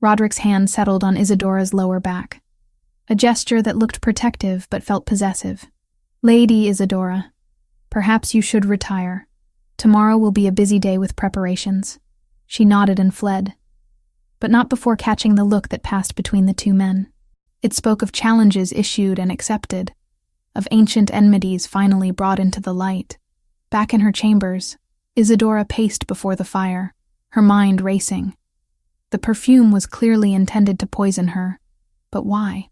Roderick's hand settled on Isadora's lower back. A gesture that looked protective but felt possessive. Lady Isadora, perhaps you should retire. Tomorrow will be a busy day with preparations. She nodded and fled, but not before catching the look that passed between the two men. It spoke of challenges issued and accepted, of ancient enmities finally brought into the light. Back in her chambers, Isadora paced before the fire, her mind racing. The perfume was clearly intended to poison her, but why?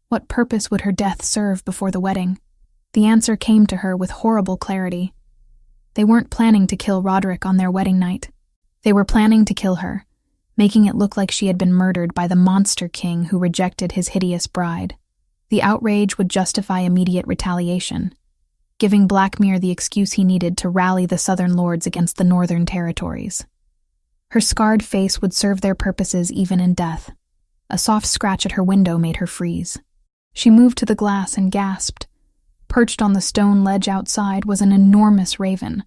What purpose would her death serve before the wedding? The answer came to her with horrible clarity. They weren't planning to kill Roderick on their wedding night. They were planning to kill her, making it look like she had been murdered by the monster king who rejected his hideous bride. The outrage would justify immediate retaliation, giving Blackmere the excuse he needed to rally the southern lords against the northern territories. Her scarred face would serve their purposes even in death. A soft scratch at her window made her freeze. She moved to the glass and gasped. Perched on the stone ledge outside was an enormous raven,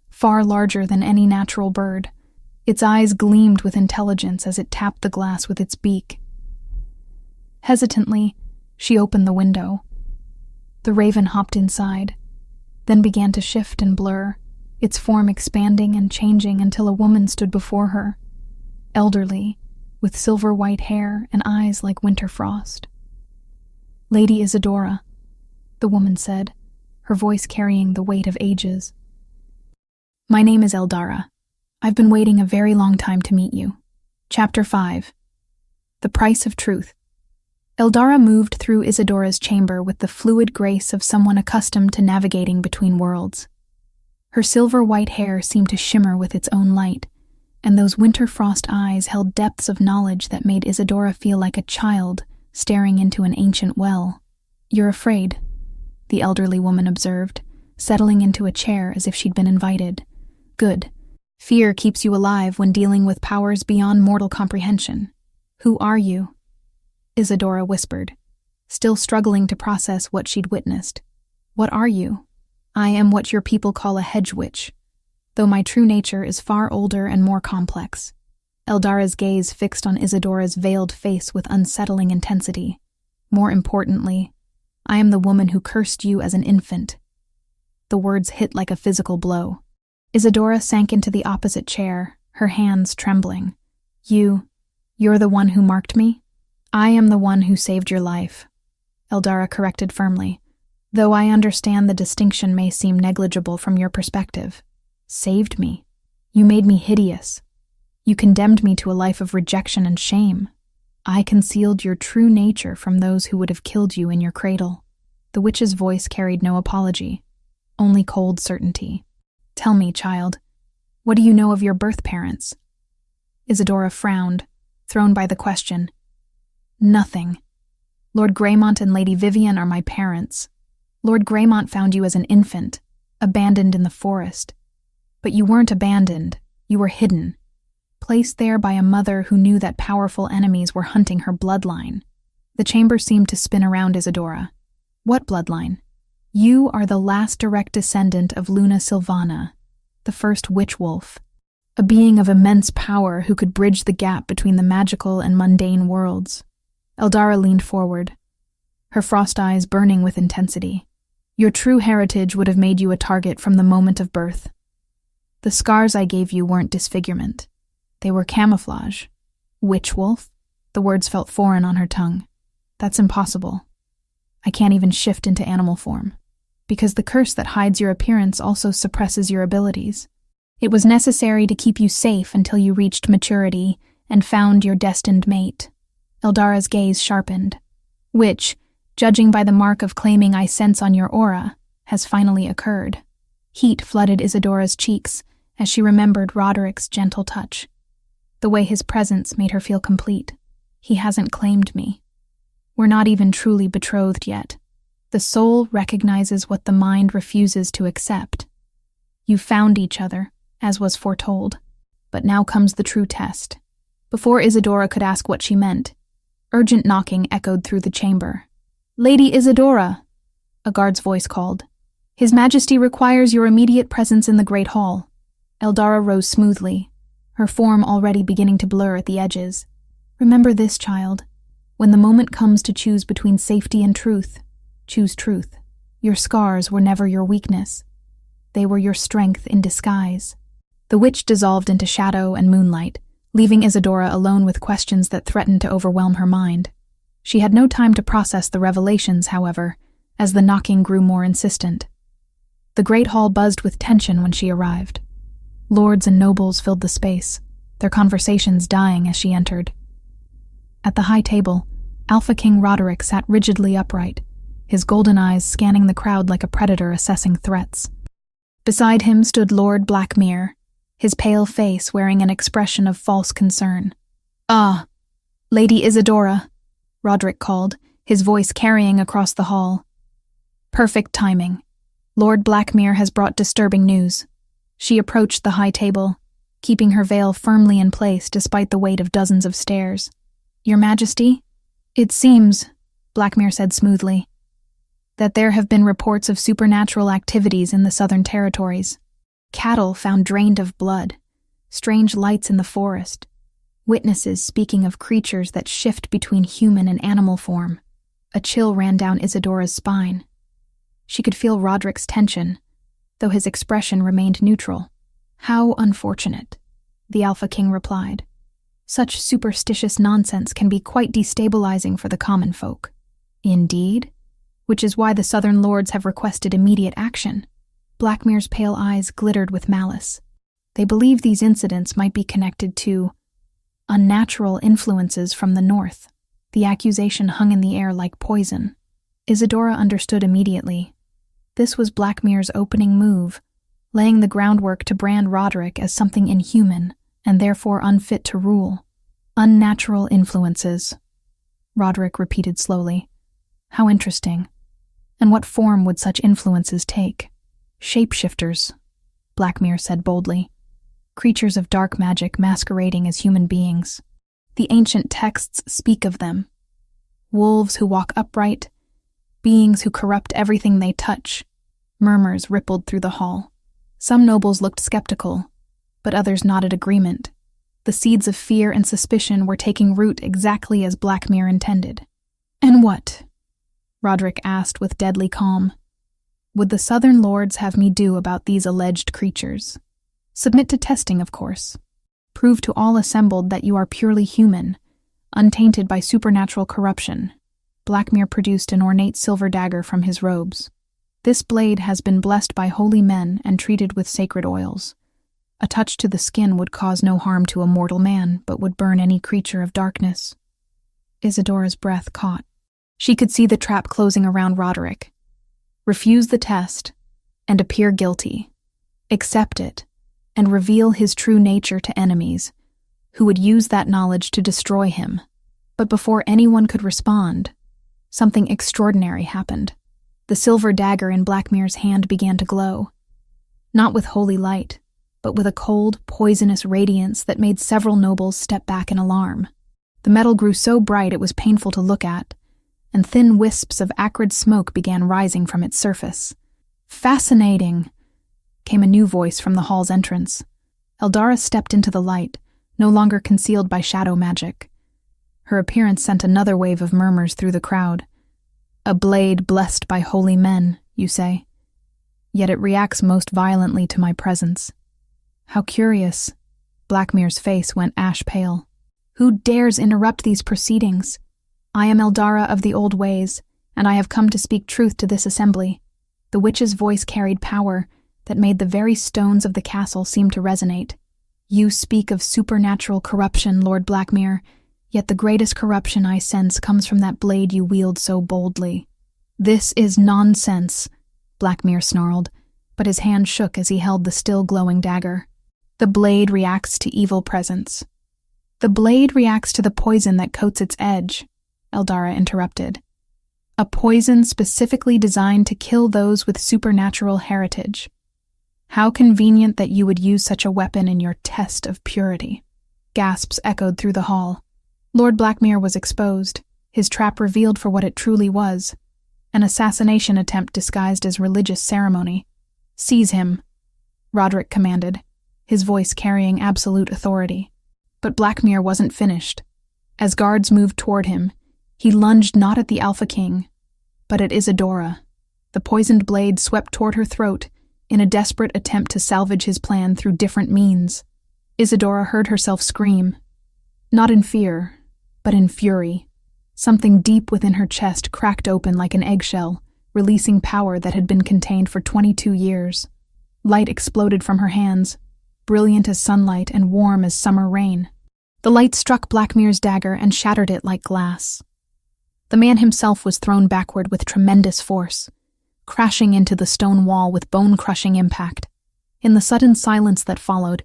far larger than any natural bird. Its eyes gleamed with intelligence as it tapped the glass with its beak. Hesitantly, she opened the window. The raven hopped inside, then began to shift and blur, its form expanding and changing until a woman stood before her, elderly, with silver-white hair and eyes like winter frost. Lady Isadora, the woman said, her voice carrying the weight of ages. My name is Eldara. I've been waiting a very long time to meet you. Chapter 5. The Price of Truth. Eldara moved through Isadora's chamber with the fluid grace of someone accustomed to navigating between worlds. Her silver-white hair seemed to shimmer with its own light, and those winter frost eyes held depths of knowledge that made Isadora feel like a child staring into an ancient well. You're afraid, the elderly woman observed, settling into a chair as if she'd been invited. Good. Fear keeps you alive when dealing with powers beyond mortal comprehension. Who are you? Isadora whispered, still struggling to process what she'd witnessed. What are you? I am what your people call a hedge witch, though my true nature is far older and more complex. Eldara's gaze fixed on Isadora's veiled face with unsettling intensity. More importantly, I am the woman who cursed you as an infant. The words hit like a physical blow. Isadora sank into the opposite chair, her hands trembling. You're the one who marked me? I am the one who saved your life, Eldara corrected firmly, though I understand the distinction may seem negligible from your perspective. Saved me. You made me hideous. You condemned me to a life of rejection and shame. I concealed your true nature from those who would have killed you in your cradle. The witch's voice carried no apology, only cold certainty. Tell me, child, what do you know of your birth parents? Isadora frowned, thrown by the question. Nothing. Lord Greymont and Lady Vivian are my parents. Lord Greymont found you as an infant, abandoned in the forest. But you weren't abandoned, you were hidden, placed there by a mother who knew that powerful enemies were hunting her bloodline. The chamber seemed to spin around Isadora. What bloodline? You are the last direct descendant of Luna Sylvana, the first witch wolf, a being of immense power who could bridge the gap between the magical and mundane worlds. Eldara leaned forward, her frost eyes burning with intensity. Your true heritage would have made you a target from the moment of birth. The scars I gave you weren't disfigurement. They were camouflage. Witch wolf? The words felt foreign on her tongue. That's impossible. I can't even shift into animal form, because the curse that hides your appearance also suppresses your abilities. It was necessary to keep you safe until you reached maturity and found your destined mate. Eldara's gaze sharpened, which, judging by the mark of claiming I sense on your aura, has finally occurred. Heat flooded Isadora's cheeks as she remembered Roderick's gentle touch. The way his presence made her feel complete. He hasn't claimed me. We're not even truly betrothed yet. The soul recognizes what the mind refuses to accept. You found each other, as was foretold. But now comes the true test. Before Isadora could ask what she meant, urgent knocking echoed through the chamber. Lady Isadora, a guard's voice called. His Majesty requires your immediate presence in the Great Hall. Eldara rose smoothly, her form already beginning to blur at the edges. Remember this, child. When the moment comes to choose between safety and truth, choose truth. Your scars were never your weakness. They were your strength in disguise. The witch dissolved into shadow and moonlight, leaving Isadora alone with questions that threatened to overwhelm her mind. She had no time to process the revelations, however, as the knocking grew more insistent. The great hall buzzed with tension when she arrived. Lords and nobles filled the space, their conversations dying as she entered. At the high table, Alpha King Roderick sat rigidly upright, his golden eyes scanning the crowd like a predator assessing threats. Beside him stood Lord Blackmere, his pale face wearing an expression of false concern. "Ah, Lady Isadora," Roderick called, his voice carrying across the hall. "Perfect timing. Lord Blackmere has brought disturbing news." She approached the high table, keeping her veil firmly in place despite the weight of dozens of stares. "Your Majesty, it seems," Blackmere said smoothly, "that there have been reports of supernatural activities in the Southern Territories. Cattle found drained of blood, strange lights in the forest, witnesses speaking of creatures that shift between human and animal form." A chill ran down Isadora's spine. She could feel Roderick's tension, though his expression remained neutral. "How unfortunate," the Alpha King replied. "Such superstitious nonsense can be quite destabilizing for the common folk." "Indeed? Which is why the Southern Lords have requested immediate action." Blackmere's pale eyes glittered with malice. They believe these incidents might be connected to unnatural influences from the north. The accusation hung in the air like poison. Isadora understood immediately. This was Blackmere's opening move, laying the groundwork to brand Roderick as something inhuman and therefore unfit to rule. Unnatural influences, Roderick repeated slowly. How interesting. And what form would such influences take? Shapeshifters, Blackmere said boldly. Creatures of dark magic masquerading as human beings. The ancient texts speak of them. Wolves who walk upright, beings who corrupt everything they touch. Murmurs rippled through the hall. Some nobles looked skeptical, but others nodded agreement. The seeds of fear and suspicion were taking root exactly as Blackmere intended. "And what?" Roderick asked with deadly calm. "Would the Southern Lords have me do about these alleged creatures?" Submit to testing, of course. Prove to all assembled that you are purely human, untainted by supernatural corruption. Blackmere produced an ornate silver dagger from his robes. This blade has been blessed by holy men and treated with sacred oils. A touch to the skin would cause no harm to a mortal man, but would burn any creature of darkness. Isadora's breath caught. She could see the trap closing around Roderick. Refuse the test and appear guilty. Accept it and reveal his true nature to enemies, who would use that knowledge to destroy him. But before anyone could respond, something extraordinary happened. The silver dagger in Blackmere's hand began to glow, not with holy light, but with a cold, poisonous radiance that made several nobles step back in alarm. The metal grew so bright it was painful to look at, and thin wisps of acrid smoke began rising from its surface. "Fascinating," came a new voice from the hall's entrance. Eldara stepped into the light, no longer concealed by shadow magic. Her appearance sent another wave of murmurs through the crowd. "A blade blessed by holy men, you say? Yet it reacts most violently to my presence. How curious." Blackmere's face went ash-pale. "Who dares interrupt these proceedings? I am Eldara of the Old Ways, and I have come to speak truth to this assembly." The witch's voice carried power that made the very stones of the castle seem to resonate. "You speak of supernatural corruption, Lord Blackmere, yet the greatest corruption I sense comes from that blade you wield so boldly." "This is nonsense," Blackmere snarled, but his hand shook as he held the still glowing dagger. "The blade reacts to evil presence." "The blade reacts to the poison that coats its edge," Eldara interrupted. "A poison specifically designed to kill those with supernatural heritage. How convenient that you would use such a weapon in your test of purity." Gasps echoed through the hall. Lord Blackmere was exposed, his trap revealed for what it truly was, an assassination attempt disguised as religious ceremony. "Seize him," Roderick commanded, his voice carrying absolute authority. But Blackmere wasn't finished. As guards moved toward him, he lunged not at the Alpha King, but at Isadora. The poisoned blade swept toward her throat in a desperate attempt to salvage his plan through different means. Isadora heard herself scream, not in fear, but in fury. Something deep within her chest cracked open like an eggshell, releasing power that had been contained for 22 years. Light exploded from her hands, brilliant as sunlight and warm as summer rain. The light struck Blackmere's dagger and shattered it like glass. The man himself was thrown backward with tremendous force, crashing into the stone wall with bone-crushing impact. In the sudden silence that followed,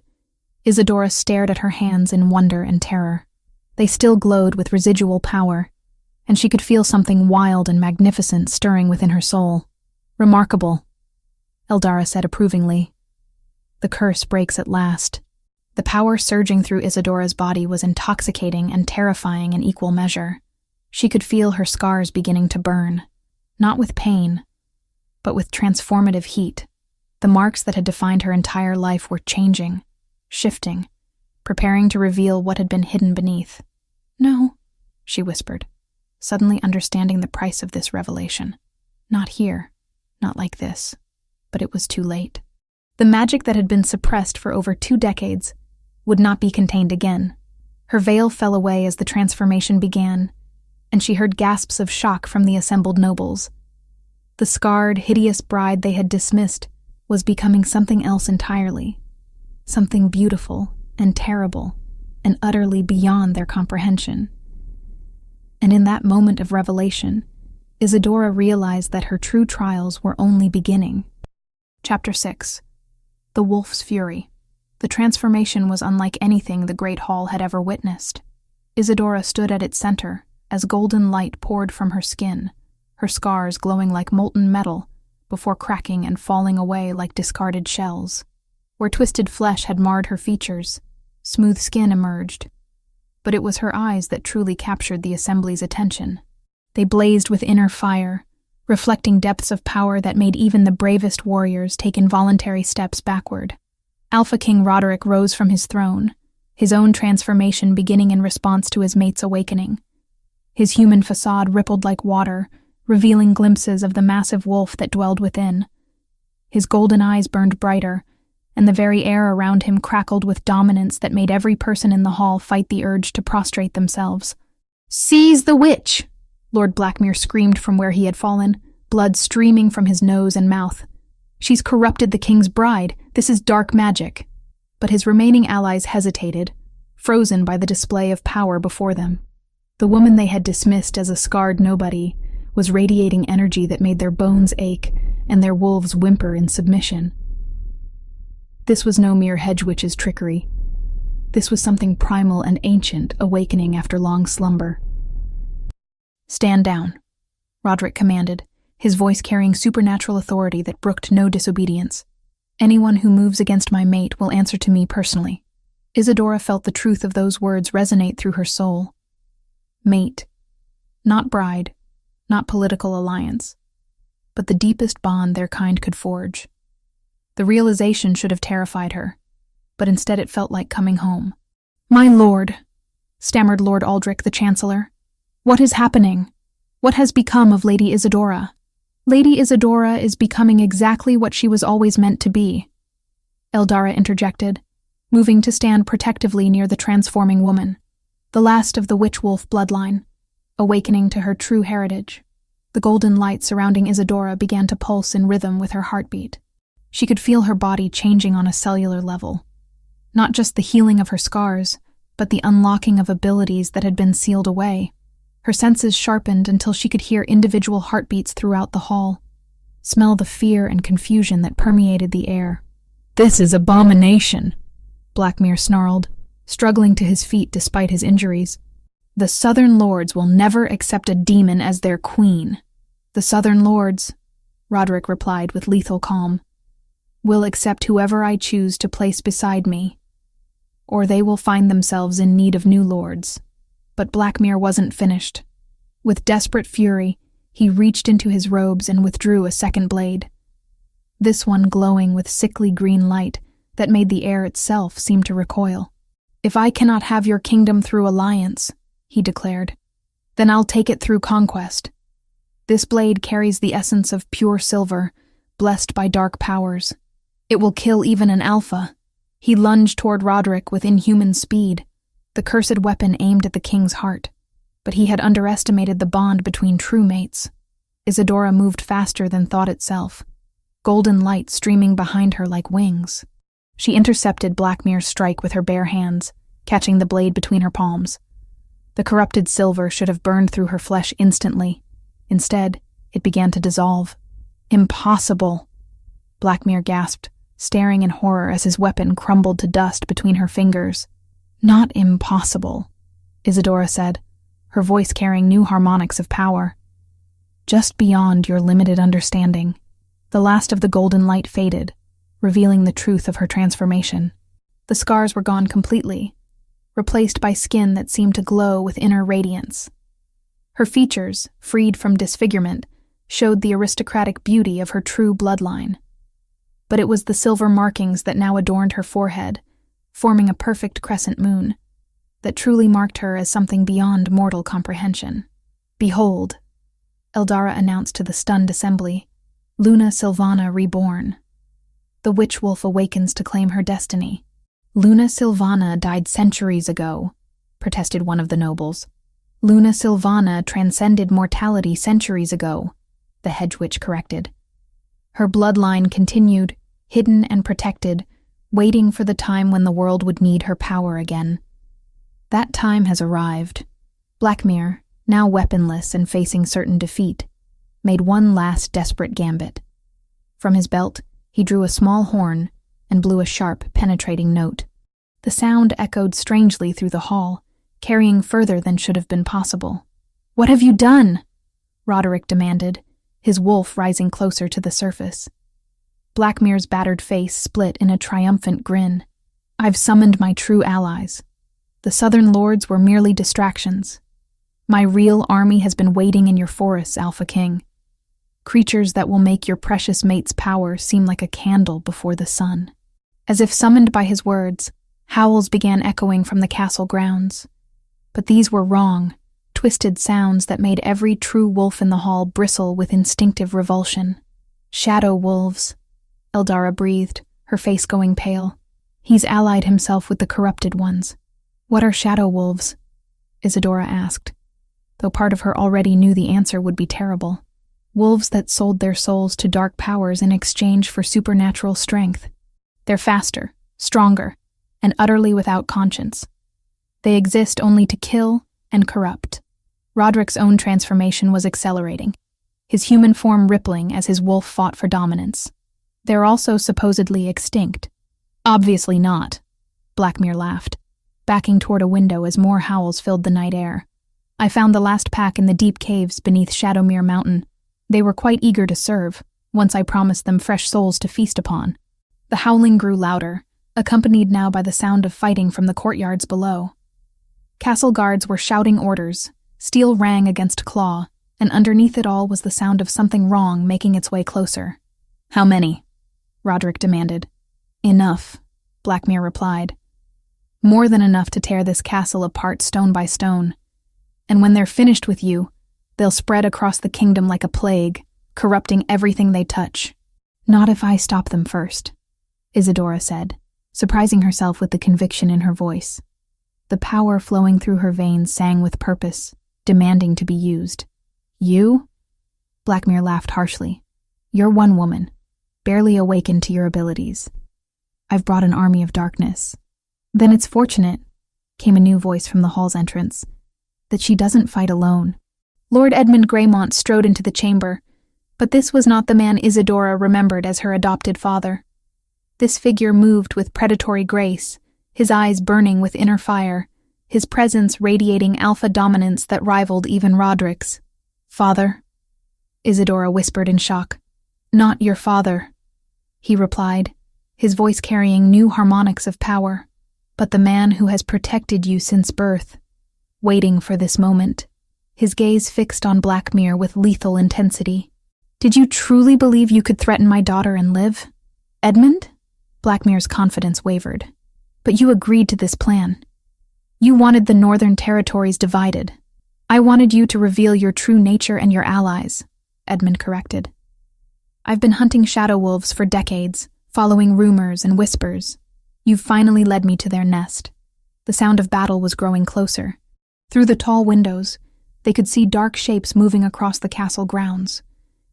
Isadora stared at her hands in wonder and terror. They still glowed with residual power, and she could feel something wild and magnificent stirring within her soul. "Remarkable," Eldara said approvingly. "The curse breaks at last." The power surging through Isadora's body was intoxicating and terrifying in equal measure. She could feel her scars beginning to burn, not with pain, but with transformative heat. The marks that had defined her entire life were changing, shifting, preparing to reveal what had been hidden beneath. "No," she whispered, suddenly understanding the price of this revelation. Not here, not like this, but it was too late. The magic that had been suppressed for over 2 decades would not be contained again. Her veil fell away as the transformation began, and she heard gasps of shock from the assembled nobles. The scarred, hideous bride they had dismissed was becoming something else entirely, something beautiful and terrible and utterly beyond their comprehension. And in that moment of revelation, Isadora realized that her true trials were only beginning. Chapter 6. The Wolf's Fury. The transformation was unlike anything the Great Hall had ever witnessed. Isadora stood at its center as golden light poured from her skin, her scars glowing like molten metal before cracking and falling away like discarded shells. Where twisted flesh had marred her features, smooth skin emerged. But it was her eyes that truly captured the assembly's attention. They blazed with inner fire, reflecting depths of power that made even the bravest warriors take involuntary steps backward. Alpha King Roderick rose from his throne, his own transformation beginning in response to his mate's awakening. His human facade rippled like water, revealing glimpses of the massive wolf that dwelled within. His golden eyes burned brighter, and the very air around him crackled with dominance that made every person in the hall fight the urge to prostrate themselves. "Seize the witch!" Lord Blackmere screamed from where he had fallen, blood streaming from his nose and mouth. "She's corrupted the king's bride. This is dark magic." But his remaining allies hesitated, frozen by the display of power before them. The woman they had dismissed as a scarred nobody was radiating energy that made their bones ache and their wolves whimper in submission. This was no mere hedge witch's trickery. This was something primal and ancient awakening after long slumber. "Stand down," Roderick commanded, his voice carrying supernatural authority that brooked no disobedience. "Anyone who moves against my mate will answer to me personally." Isadora felt the truth of those words resonate through her soul. Mate. Not bride, not political alliance, but the deepest bond their kind could forge. The realization should have terrified her, but instead it felt like coming home. "My lord," stammered Lord Aldrich the Chancellor, "what is happening? What has become of Lady Isadora?" "Lady Isadora is becoming exactly what she was always meant to be," Eldara interjected, moving to stand protectively near the transforming woman, the last of the witch-wolf bloodline, awakening to her true heritage. The golden light surrounding Isadora began to pulse in rhythm with her heartbeat. She could feel her body changing on a cellular level. Not just the healing of her scars, but the unlocking of abilities that had been sealed away. Her senses sharpened until she could hear individual heartbeats throughout the hall, smell the fear and confusion that permeated the air. "This is abomination," Blackmere snarled, struggling to his feet despite his injuries. "The Southern Lords will never accept a demon as their queen." "The Southern Lords," Roderick replied with lethal calm, "will accept whoever I choose to place beside me, or they will find themselves in need of new lords." But Blackmere wasn't finished. With desperate fury, he reached into his robes and withdrew a second blade, this one glowing with sickly green light that made the air itself seem to recoil. "If I cannot have your kingdom through alliance," he declared, "then I'll take it through conquest. This blade carries the essence of pure silver, blessed by dark powers. It will kill even an alpha." He lunged toward Roderick with inhuman speed, the cursed weapon aimed at the king's heart. But he had underestimated the bond between true mates. Isadora moved faster than thought itself, golden light streaming behind her like wings. She intercepted Blackmere's strike with her bare hands, catching the blade between her palms. The corrupted silver should have burned through her flesh instantly. Instead, it began to dissolve. "Impossible!" Blackmere gasped, staring in horror as his weapon crumbled to dust between her fingers. "Not impossible," Isadora said, her voice carrying new harmonics of power. "Just beyond your limited understanding." The last of the golden light faded, revealing the truth of her transformation. The scars were gone completely, replaced by skin that seemed to glow with inner radiance. Her features, freed from disfigurement, showed the aristocratic beauty of her true bloodline. But it was the silver markings that now adorned her forehead, forming a perfect crescent moon, that truly marked her as something beyond mortal comprehension. "Behold," Eldara announced to the stunned assembly, "Luna Sylvana reborn. The witch-wolf awakens to claim her destiny." "Luna Sylvana died centuries ago," protested one of the nobles. "Luna Sylvana transcended mortality centuries ago," the hedge witch corrected. Her bloodline continued, hidden and protected, waiting for the time when the world would need her power again. That time has arrived. Blackmere, now weaponless and facing certain defeat, made one last desperate gambit. From his belt, he drew a small horn and blew a sharp, penetrating note. The sound echoed strangely through the hall, carrying further than should have been possible. "What have you done?" Roderick demanded, his wolf rising closer to the surface. Blackmere's battered face split in a triumphant grin. "I've summoned my true allies. The Southern Lords were merely distractions. My real army has been waiting in your forests, Alpha King. Creatures that will make your precious mate's power seem like a candle before the sun." As if summoned by his words, howls began echoing from the castle grounds. But these were wrong, twisted sounds that made every true wolf in the hall bristle with instinctive revulsion. "Shadow wolves," Eldara breathed, her face going pale. He's allied himself with the corrupted ones. What are shadow wolves? Isadora asked, though part of her already knew the answer would be terrible. Wolves that sold their souls to dark powers in exchange for supernatural strength. They're faster, stronger, and utterly without conscience. They exist only to kill and corrupt. Roderick's own transformation was accelerating, his human form rippling as his wolf fought for dominance. They're also supposedly extinct. Obviously not, Blackmere laughed, backing toward a window as more howls filled the night air. I found the last pack in the deep caves beneath Shadowmere Mountain. They were quite eager to serve, once I promised them fresh souls to feast upon. The howling grew louder, accompanied now by the sound of fighting from the courtyards below. Castle guards were shouting orders, steel rang against claw, and underneath it all was the sound of something wrong making its way closer. How many? Roderick demanded. Enough, Blackmere replied. More than enough to tear this castle apart stone by stone. And when they're finished with you, they'll spread across the kingdom like a plague, corrupting everything they touch. Not if I stop them first, Isadora said, surprising herself with the conviction in her voice. The power flowing through her veins sang with purpose, demanding to be used. You? Blackmere laughed harshly. You're one woman, barely awakened to your abilities. I've brought an army of darkness. Then it's fortunate, came a new voice from the hall's entrance, that she doesn't fight alone. Lord Edmund Greymont strode into the chamber, but this was not the man Isadora remembered as her adopted father. This figure moved with predatory grace, his eyes burning with inner fire, his presence radiating alpha dominance that rivaled even Roderick's. Father? Isadora whispered in shock. Not your father, he replied, his voice carrying new harmonics of power, but the man who has protected you since birth, waiting for this moment, his gaze fixed on Blackmere with lethal intensity. Did you truly believe you could threaten my daughter and live? Edmund? Blackmere's confidence wavered. But you agreed to this plan. You wanted the northern territories divided. I wanted you to reveal your true nature and your allies, Edmund corrected. I've been hunting shadow wolves for decades, following rumors and whispers. You've finally led me to their nest. The sound of battle was growing closer. Through the tall windows, they could see dark shapes moving across the castle grounds.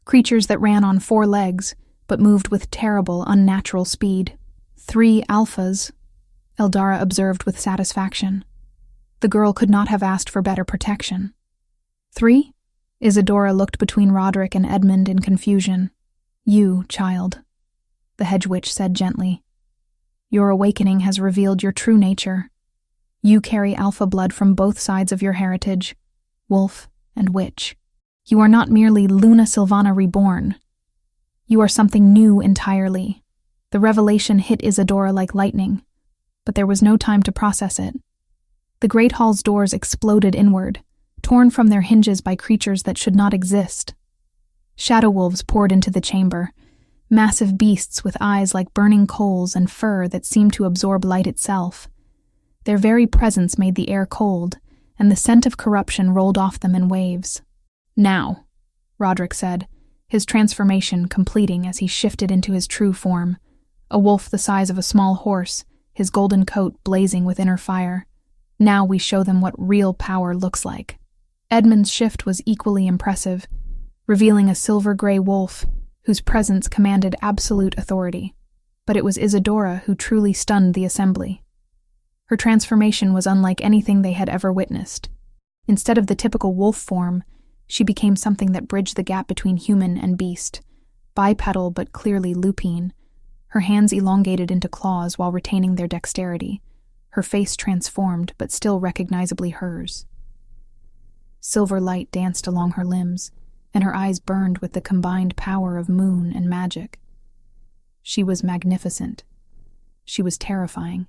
Creatures that ran on 4 legs, but moved with terrible, unnatural speed. 3 alphas, Eldara observed with satisfaction. The girl could not have asked for better protection. 3? Isadora looked between Roderick and Edmund in confusion. You, child, the hedge witch said gently. Your awakening has revealed your true nature. You carry alpha blood from both sides of your heritage, wolf and witch. You are not merely Luna Sylvana reborn. You are something new entirely. The revelation hit Isadora like lightning, but there was no time to process it. The great hall's doors exploded inward, torn from their hinges by creatures that should not exist. Shadow wolves poured into the chamber, massive beasts with eyes like burning coals and fur that seemed to absorb light itself. Their very presence made the air cold, and the scent of corruption rolled off them in waves. Now, Roderick said, his transformation completing as he shifted into his true form, a wolf the size of a small horse, his golden coat blazing with inner fire. Now we show them what real power looks like. Edmund's shift was equally impressive, revealing a silver-gray wolf whose presence commanded absolute authority. But it was Isadora who truly stunned the assembly. Her transformation was unlike anything they had ever witnessed. Instead of the typical wolf form, she became something that bridged the gap between human and beast, bipedal but clearly lupine, her hands elongated into claws while retaining their dexterity, her face transformed but still recognizably hers. Silver light danced along her limbs, and her eyes burned with the combined power of moon and magic. She was magnificent. She was terrifying.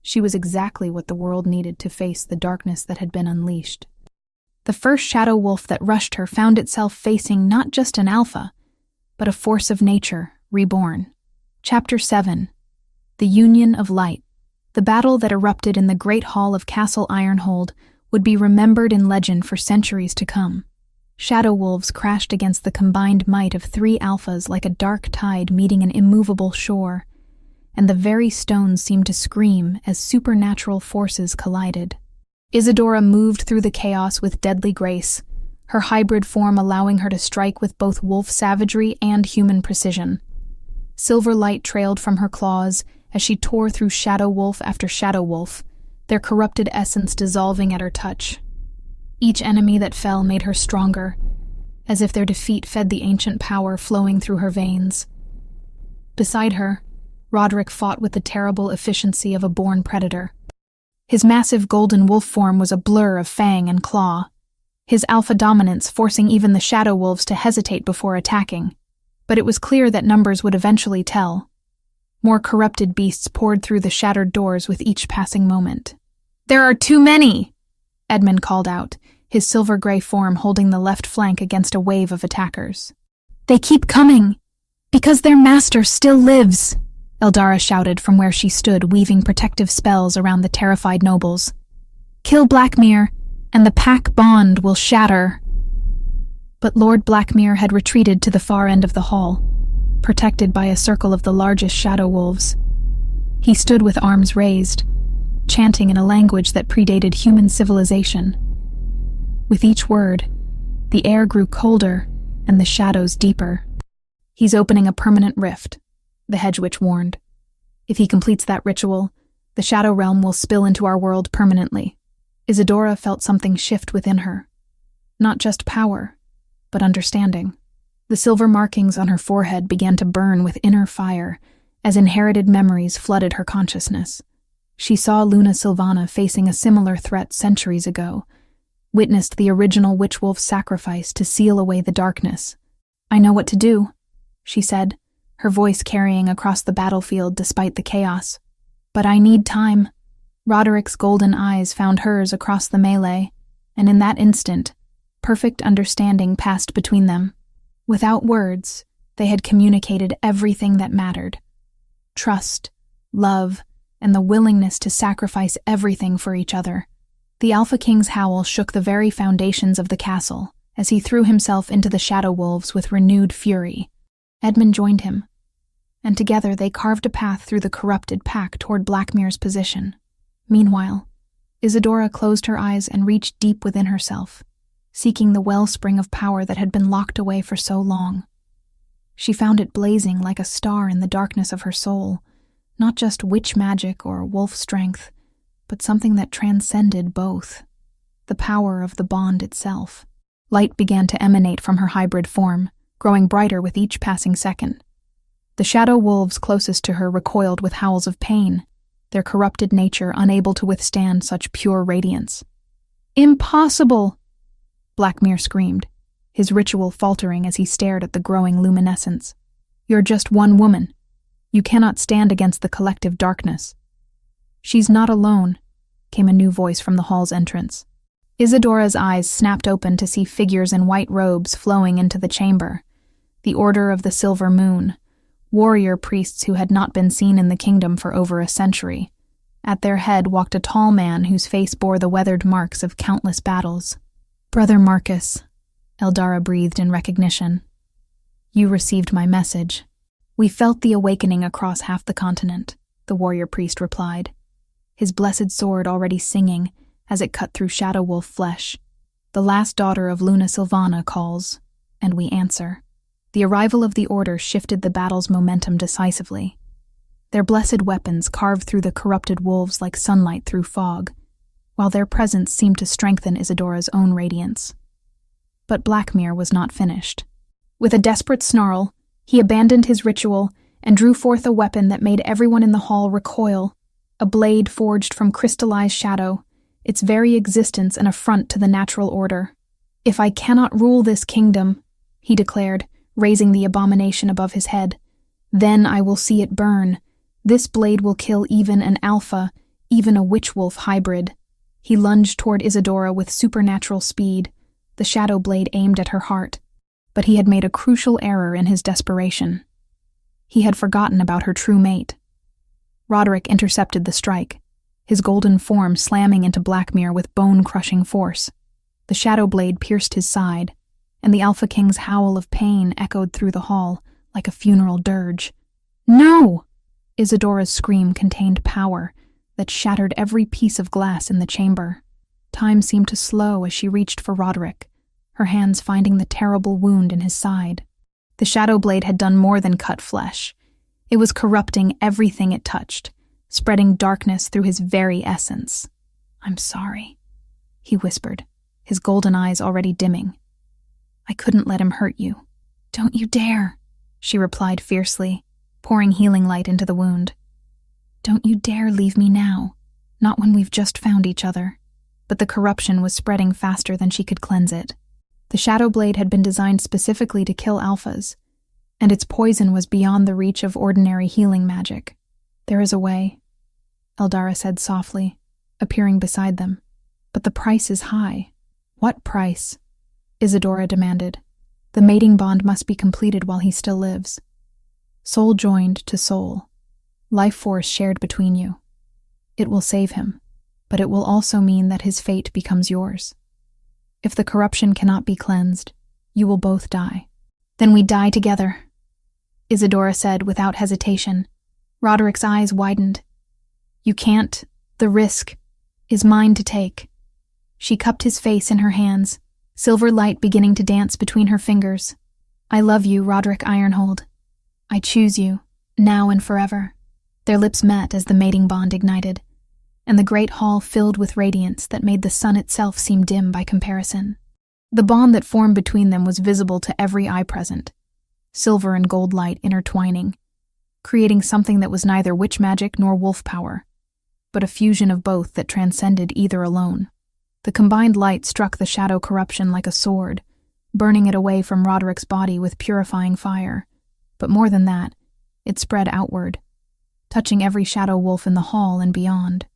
She was exactly what the world needed to face the darkness that had been unleashed. The first shadow wolf that rushed her found itself facing not just an alpha, but a force of nature, reborn. Chapter 7. The Union of Light. The battle that erupted in the Great Hall of Castle Ironhold would be remembered in legend for centuries to come. Shadow wolves crashed against the combined might of 3 alphas like a dark tide meeting an immovable shore, and the very stones seemed to scream as supernatural forces collided. Isadora moved through the chaos with deadly grace, her hybrid form allowing her to strike with both wolf savagery and human precision. Silver light trailed from her claws as she tore through shadow wolf after shadow wolf, their corrupted essence dissolving at her touch. Each enemy that fell made her stronger, as if their defeat fed the ancient power flowing through her veins. Beside her, Roderick fought with the terrible efficiency of a born predator. His massive golden wolf form was a blur of fang and claw, his alpha dominance forcing even the shadow wolves to hesitate before attacking. But it was clear that numbers would eventually tell. More corrupted beasts poured through the shattered doors with each passing moment. "There are too many!" Edmund called out, his silver-gray form holding the left flank against a wave of attackers. "They keep coming, because their master still lives," Eldara shouted from where she stood, weaving protective spells around the terrified nobles. "Kill Blackmere, and the pack bond will shatter." But Lord Blackmere had retreated to the far end of the hall, protected by a circle of the largest shadow wolves. He stood with arms raised, chanting in a language that predated human civilization. With each word, the air grew colder and the shadows deeper. "He's opening a permanent rift," the Hedge Witch warned. "If he completes that ritual, the Shadow Realm will spill into our world permanently." Isadora felt something shift within her. Not just power, but understanding. The silver markings on her forehead began to burn with inner fire as inherited memories flooded her consciousness. She saw Luna Sylvana facing a similar threat centuries ago, witnessed the original Witchwolf's sacrifice to seal away the darkness. "I know what to do," she said, her voice carrying across the battlefield despite the chaos. "But I need time." Roderick's golden eyes found hers across the melee, and in that instant, perfect understanding passed between them. Without words, they had communicated everything that mattered. Trust, love, and the willingness to sacrifice everything for each other. The Alpha King's howl shook the very foundations of the castle as he threw himself into the shadow wolves with renewed fury. Edmund joined him, and together they carved a path through the corrupted pack toward Blackmere's position. Meanwhile, Isadora closed her eyes and reached deep within herself, seeking the wellspring of power that had been locked away for so long. She found it blazing like a star in the darkness of her soul, not just witch magic or wolf strength, but something that transcended both, the power of the bond itself. Light began to emanate from her hybrid form, growing brighter with each passing second. The shadow wolves closest to her recoiled with howls of pain, their corrupted nature unable to withstand such pure radiance. "Impossible!" Blackmere screamed, his ritual faltering as he stared at the growing luminescence. "You're just one woman. You cannot stand against the collective darkness." "She's not alone," came a new voice from the hall's entrance. Isadora's eyes snapped open to see figures in white robes flowing into the chamber. The Order of the Silver Moon, warrior priests who had not been seen in the kingdom for over a century. At their head walked a tall man whose face bore the weathered marks of countless battles. "Brother Marcus," Eldara breathed in recognition. "You received my message." "We felt the awakening across half the continent," the warrior priest replied, his blessed sword already singing as it cut through shadow wolf flesh. "The last daughter of Luna Sylvana calls, and we answer." The arrival of the Order shifted the battle's momentum decisively. Their blessed weapons carved through the corrupted wolves like sunlight through fog, while their presence seemed to strengthen Isadora's own radiance. But Blackmere was not finished. With a desperate snarl, he abandoned his ritual and drew forth a weapon that made everyone in the hall recoil, a blade forged from crystallized shadow, its very existence an affront to the natural order. "If I cannot rule this kingdom," he declared, raising the abomination above his head, "then I will see it burn. This blade will kill even an alpha, even a witch-wolf hybrid." He lunged toward Isadora with supernatural speed, the shadow blade aimed at her heart. But he had made a crucial error in his desperation. He had forgotten about her true mate. Roderick intercepted the strike, his golden form slamming into Blackmere with bone-crushing force. The shadow blade pierced his side, and the Alpha King's howl of pain echoed through the hall like a funeral dirge. "No!" Isadora's scream contained power that shattered every piece of glass in the chamber. Time seemed to slow as she reached for Roderick, her hands finding the terrible wound in his side. The shadow blade had done more than cut flesh. It was corrupting everything it touched, spreading darkness through his very essence. "I'm sorry," he whispered, his golden eyes already dimming. "I couldn't let him hurt you." "Don't you dare," she replied fiercely, pouring healing light into the wound. "Don't you dare leave me now, not when we've just found each other." But the corruption was spreading faster than she could cleanse it. The shadow blade had been designed specifically to kill alphas, and its poison was beyond the reach of ordinary healing magic. "There is a way," Eldara said softly, appearing beside them. "But the price is high." "What price?" Isadora demanded. "The mating bond must be completed while he still lives. Soul joined to soul. Life force shared between you. It will save him, but it will also mean that his fate becomes yours. If the corruption cannot be cleansed, you will both die." "Then we die together," Isadora said without hesitation. Roderick's eyes widened. "You can't. The risk is mine to take." She cupped his face in her hands, silver light beginning to dance between her fingers. "I love you, Roderick Ironhold. I choose you, now and forever." Their lips met as the mating bond ignited, and the great hall filled with radiance that made the sun itself seem dim by comparison. The bond that formed between them was visible to every eye present, silver and gold light intertwining, creating something that was neither witch magic nor wolf power, but a fusion of both that transcended either alone. The combined light struck the shadow corruption like a sword, burning it away from Roderick's body with purifying fire. But more than that, it spread outward, touching every shadow wolf in the hall and beyond.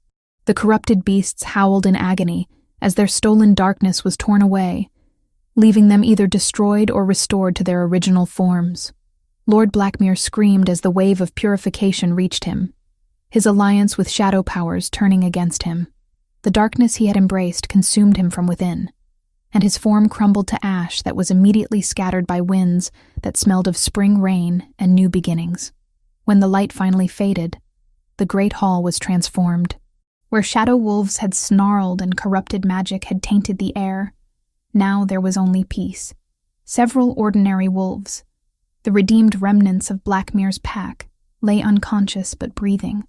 The corrupted beasts howled in agony as their stolen darkness was torn away, leaving them either destroyed or restored to their original forms. Lord Blackmere screamed as the wave of purification reached him, his alliance with shadow powers turning against him. The darkness he had embraced consumed him from within, and his form crumbled to ash that was immediately scattered by winds that smelled of spring rain and new beginnings. When the light finally faded, the great hall was transformed. Where shadow wolves had snarled and corrupted magic had tainted the air, now there was only peace. Several ordinary wolves, the redeemed remnants of Blackmere's pack, lay unconscious but breathing,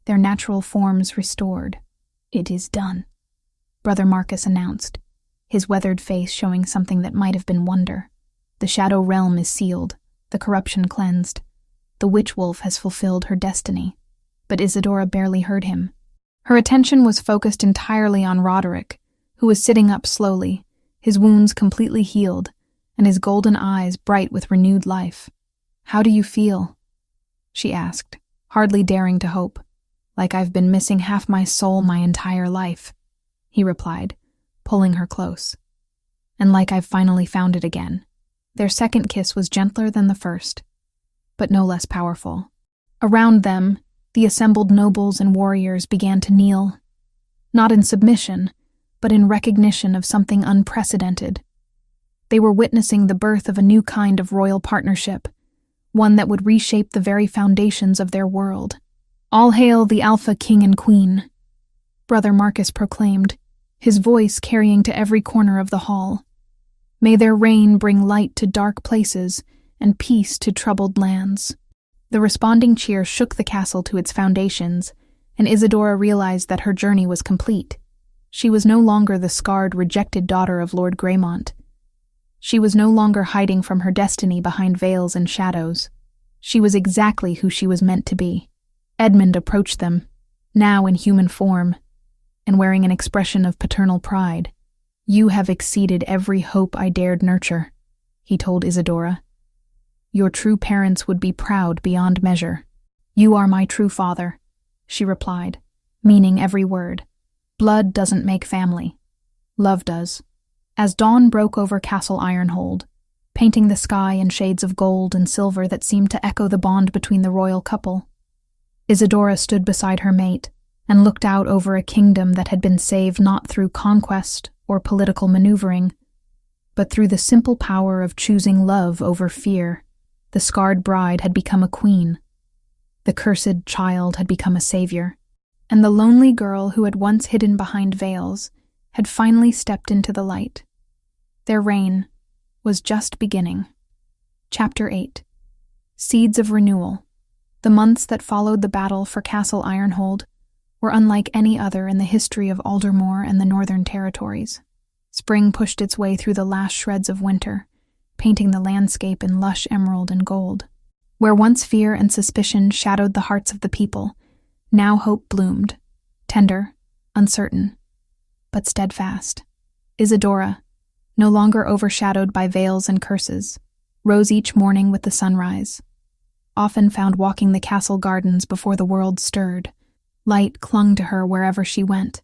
their natural forms restored. "It is done," Brother Marcus announced, his weathered face showing something that might have been wonder. "The shadow realm is sealed, the corruption cleansed. The witch wolf has fulfilled her destiny." But Isadora barely heard him. Her attention was focused entirely on Roderick, who was sitting up slowly, his wounds completely healed, and his golden eyes bright with renewed life. "How do you feel?" she asked, hardly daring to hope. "Like I've been missing half my soul my entire life," he replied, pulling her close. "And like I've finally found it again." Their second kiss was gentler than the first, but no less powerful. Around them, the assembled nobles and warriors began to kneel, not in submission, but in recognition of something unprecedented. They were witnessing the birth of a new kind of royal partnership, one that would reshape the very foundations of their world. "All hail the Alpha King and Queen," Brother Marcus proclaimed, his voice carrying to every corner of the hall. "May their reign bring light to dark places and peace to troubled lands." The responding cheer shook the castle to its foundations, and Isadora realized that her journey was complete. She was no longer the scarred, rejected daughter of Lord Greymont. She was no longer hiding from her destiny behind veils and shadows. She was exactly who she was meant to be. Edmund approached them, now in human form, and wearing an expression of paternal pride. "You have exceeded every hope I dared nurture," he told Isadora. "Your true parents would be proud beyond measure." "You are my true father," she replied, meaning every word. "Blood doesn't make family. Love does." As dawn broke over Castle Ironhold, painting the sky in shades of gold and silver that seemed to echo the bond between the royal couple, Isadora stood beside her mate and looked out over a kingdom that had been saved not through conquest or political maneuvering, but through the simple power of choosing love over fear. The scarred bride had become a queen. The cursed child had become a savior, and the lonely girl who had once hidden behind veils had finally stepped into the light. Their reign was just beginning. Chapter 8. Seeds of Renewal. The months that followed the battle for Castle Ironhold were unlike any other in the history of Aldermore and the Northern Territories. Spring pushed its way through the last shreds of winter, painting the landscape in lush emerald and gold. Where once fear and suspicion shadowed the hearts of the people, now hope bloomed, tender, uncertain, but steadfast. Isadora, no longer overshadowed by veils and curses, rose each morning with the sunrise. Often found walking the castle gardens before the world stirred, light clung to her wherever she went,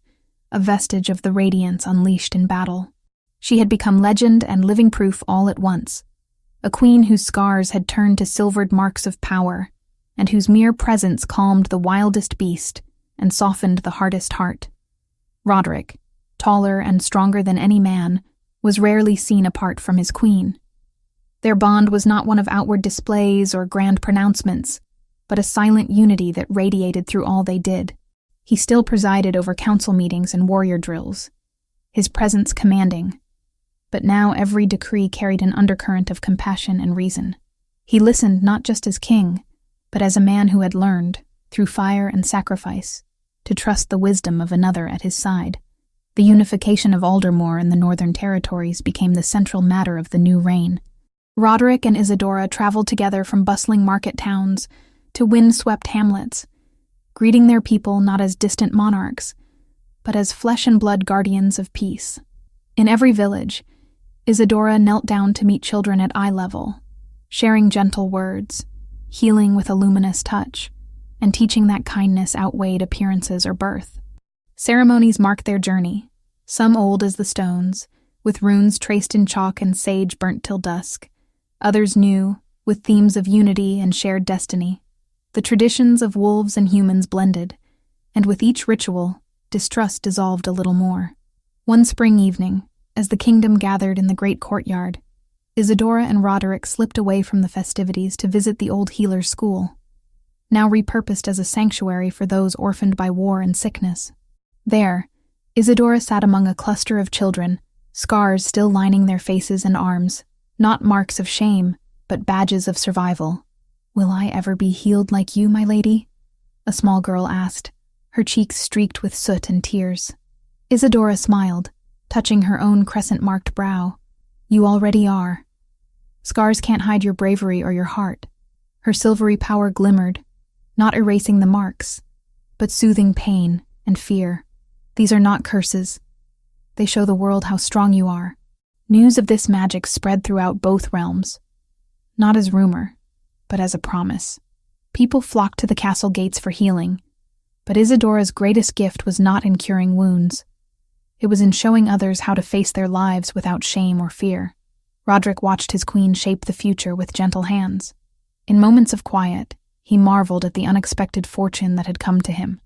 a vestige of the radiance unleashed in battle. She had become legend and living proof all at once, a queen whose scars had turned to silvered marks of power, and whose mere presence calmed the wildest beast and softened the hardest heart. Roderick, taller and stronger than any man, was rarely seen apart from his queen. Their bond was not one of outward displays or grand pronouncements, but a silent unity that radiated through all they did. He still presided over council meetings and warrior drills, his presence commanding, but now every decree carried an undercurrent of compassion and reason. He listened not just as king, but as a man who had learned, through fire and sacrifice, to trust the wisdom of another at his side. The unification of Aldermore and the Northern Territories became the central matter of the new reign. Roderick and Isadora traveled together from bustling market towns to wind-swept hamlets, greeting their people not as distant monarchs, but as flesh-and-blood guardians of peace. In every village, Isadora knelt down to meet children at eye level, sharing gentle words, healing with a luminous touch, and teaching that kindness outweighed appearances or birth. Ceremonies marked their journey, some old as the stones, with runes traced in chalk and sage burnt till dusk, others new, with themes of unity and shared destiny. The traditions of wolves and humans blended, and with each ritual, distrust dissolved a little more. One spring evening, as the kingdom gathered in the great courtyard, Isadora and Roderick slipped away from the festivities to visit the old healer's school, now repurposed as a sanctuary for those orphaned by war and sickness. There, Isadora sat among a cluster of children, scars still lining their faces and arms, not marks of shame, but badges of survival. "Will I ever be healed like you, my lady?" a small girl asked, her cheeks streaked with soot and tears. Isadora smiled, touching her own crescent-marked brow. "You already are. Scars can't hide your bravery or your heart." Her silvery power glimmered, not erasing the marks, but soothing pain and fear. "These are not curses. They show the world how strong you are." News of this magic spread throughout both realms, not as rumor, but as a promise. People flocked to the castle gates for healing, but Isadora's greatest gift was not in curing wounds. It was in showing others how to face their lives without shame or fear. Roderick watched his queen shape the future with gentle hands. In moments of quiet, he marveled at the unexpected fortune that had come to him.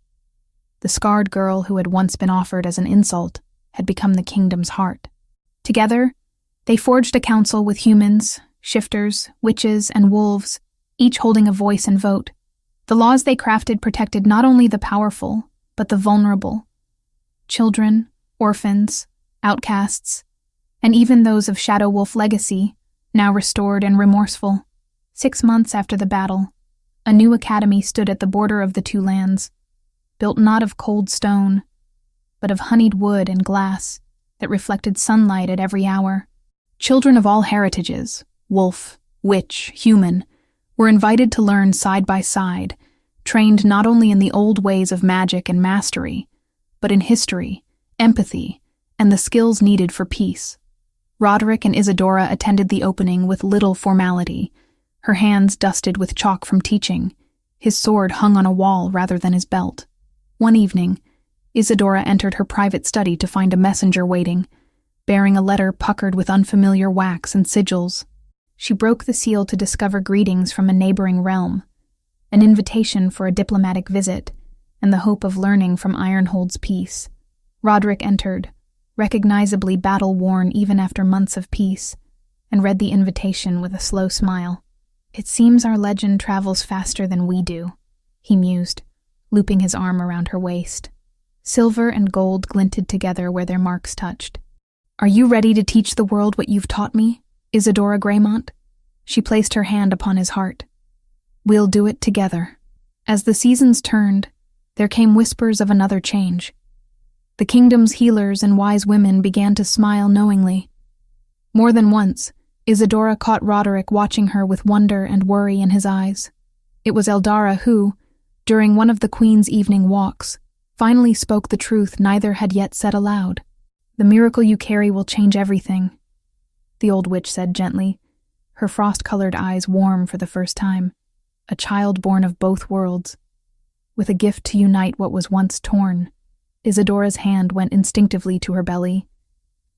The scarred girl who had once been offered as an insult had become the kingdom's heart. Together, they forged a council with humans, shifters, witches, and wolves, each holding a voice and vote. The laws they crafted protected not only the powerful, but the vulnerable. Children, orphans, outcasts, and even those of Shadow Wolf legacy, now restored and remorseful. 6 months after the battle, a new academy stood at the border of the two lands, built not of cold stone, but of honeyed wood and glass that reflected sunlight at every hour. Children of all heritages, wolf, witch, human, were invited to learn side by side, trained not only in the old ways of magic and mastery, but in history, empathy, and the skills needed for peace. Roderick and Isadora attended the opening with little formality, her hands dusted with chalk from teaching, his sword hung on a wall rather than his belt. One evening, Isadora entered her private study to find a messenger waiting, bearing a letter puckered with unfamiliar wax and sigils. She broke the seal to discover greetings from a neighboring realm, an invitation for a diplomatic visit, and the hope of learning from Ironhold's peace. Roderick entered, recognizably battle-worn even after months of peace, and read the invitation with a slow smile. "It seems our legend travels faster than we do," he mused, looping his arm around her waist. Silver and gold glinted together where their marks touched. "Are you ready to teach the world what you've taught me, Isadora Greymont?" She placed her hand upon his heart. "We'll do it together." As the seasons turned, there came whispers of another change. The kingdom's healers and wise women began to smile knowingly. More than once, Isadora caught Roderick watching her with wonder and worry in his eyes. It was Eldara who, during one of the Queen's evening walks, finally spoke the truth neither had yet said aloud. "The miracle you carry will change everything," the old witch said gently, her frost-colored eyes warm for the first time. "A child born of both worlds, with a gift to unite what was once torn." Isadora's hand went instinctively to her belly,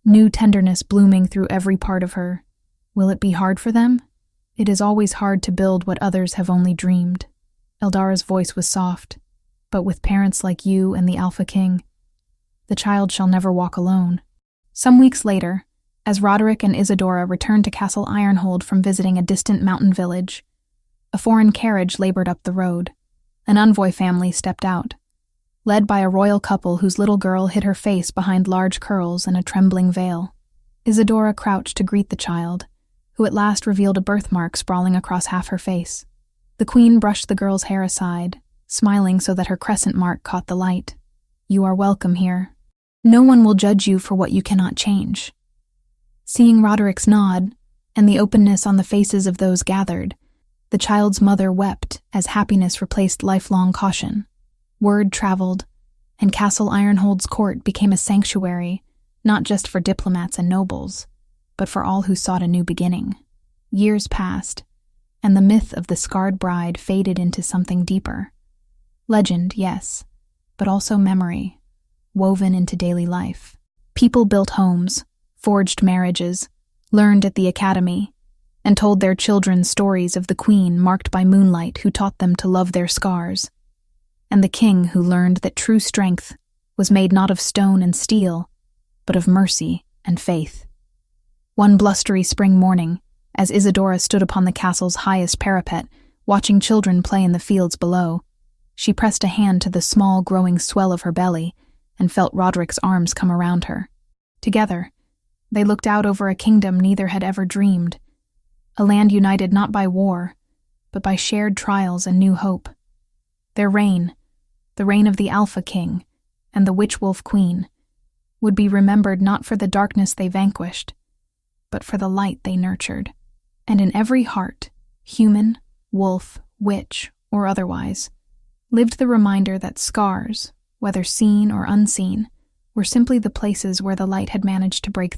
new tenderness blooming through every part of her. "Will it be hard for them? It is always hard to build what others have only dreamed." Eldara's voice was soft. "But with parents like you and the Alpha King, the child shall never walk alone." Some weeks later, as Roderick and Isadora returned to Castle Ironhold from visiting a distant mountain village, a foreign carriage labored up the road. An envoy family stepped out, led by a royal couple whose little girl hid her face behind large curls and a trembling veil. Isadora crouched to greet the child, who at last revealed a birthmark sprawling across half her face. The Queen brushed the girl's hair aside, smiling so that her crescent mark caught the light. "You are welcome here. No one will judge you for what you cannot change." Seeing Roderick's nod, and the openness on the faces of those gathered, the child's mother wept as happiness replaced lifelong caution. Word traveled, and Castle Ironhold's court became a sanctuary, not just for diplomats and nobles, but for all who sought a new beginning. Years passed, and the myth of the scarred bride faded into something deeper. Legend, yes, but also memory, woven into daily life. People built homes, forged marriages, learned at the academy, and told their children stories of the Queen marked by moonlight who taught them to love their scars, and the King who learned that true strength was made not of stone and steel, but of mercy and faith. One blustery spring morning, as Isadora stood upon the castle's highest parapet, watching children play in the fields below, she pressed a hand to the small growing swell of her belly and felt Roderick's arms come around her. Together, they looked out over a kingdom neither had ever dreamed, a land united not by war, but by shared trials and new hope. Their reign, the reign of the Alpha King and the Witch-Wolf Queen, would be remembered not for the darkness they vanquished, but for the light they nurtured. And in every heart, human, wolf, witch, or otherwise, lived the reminder that scars, whether seen or unseen, were simply the places where the light had managed to break through.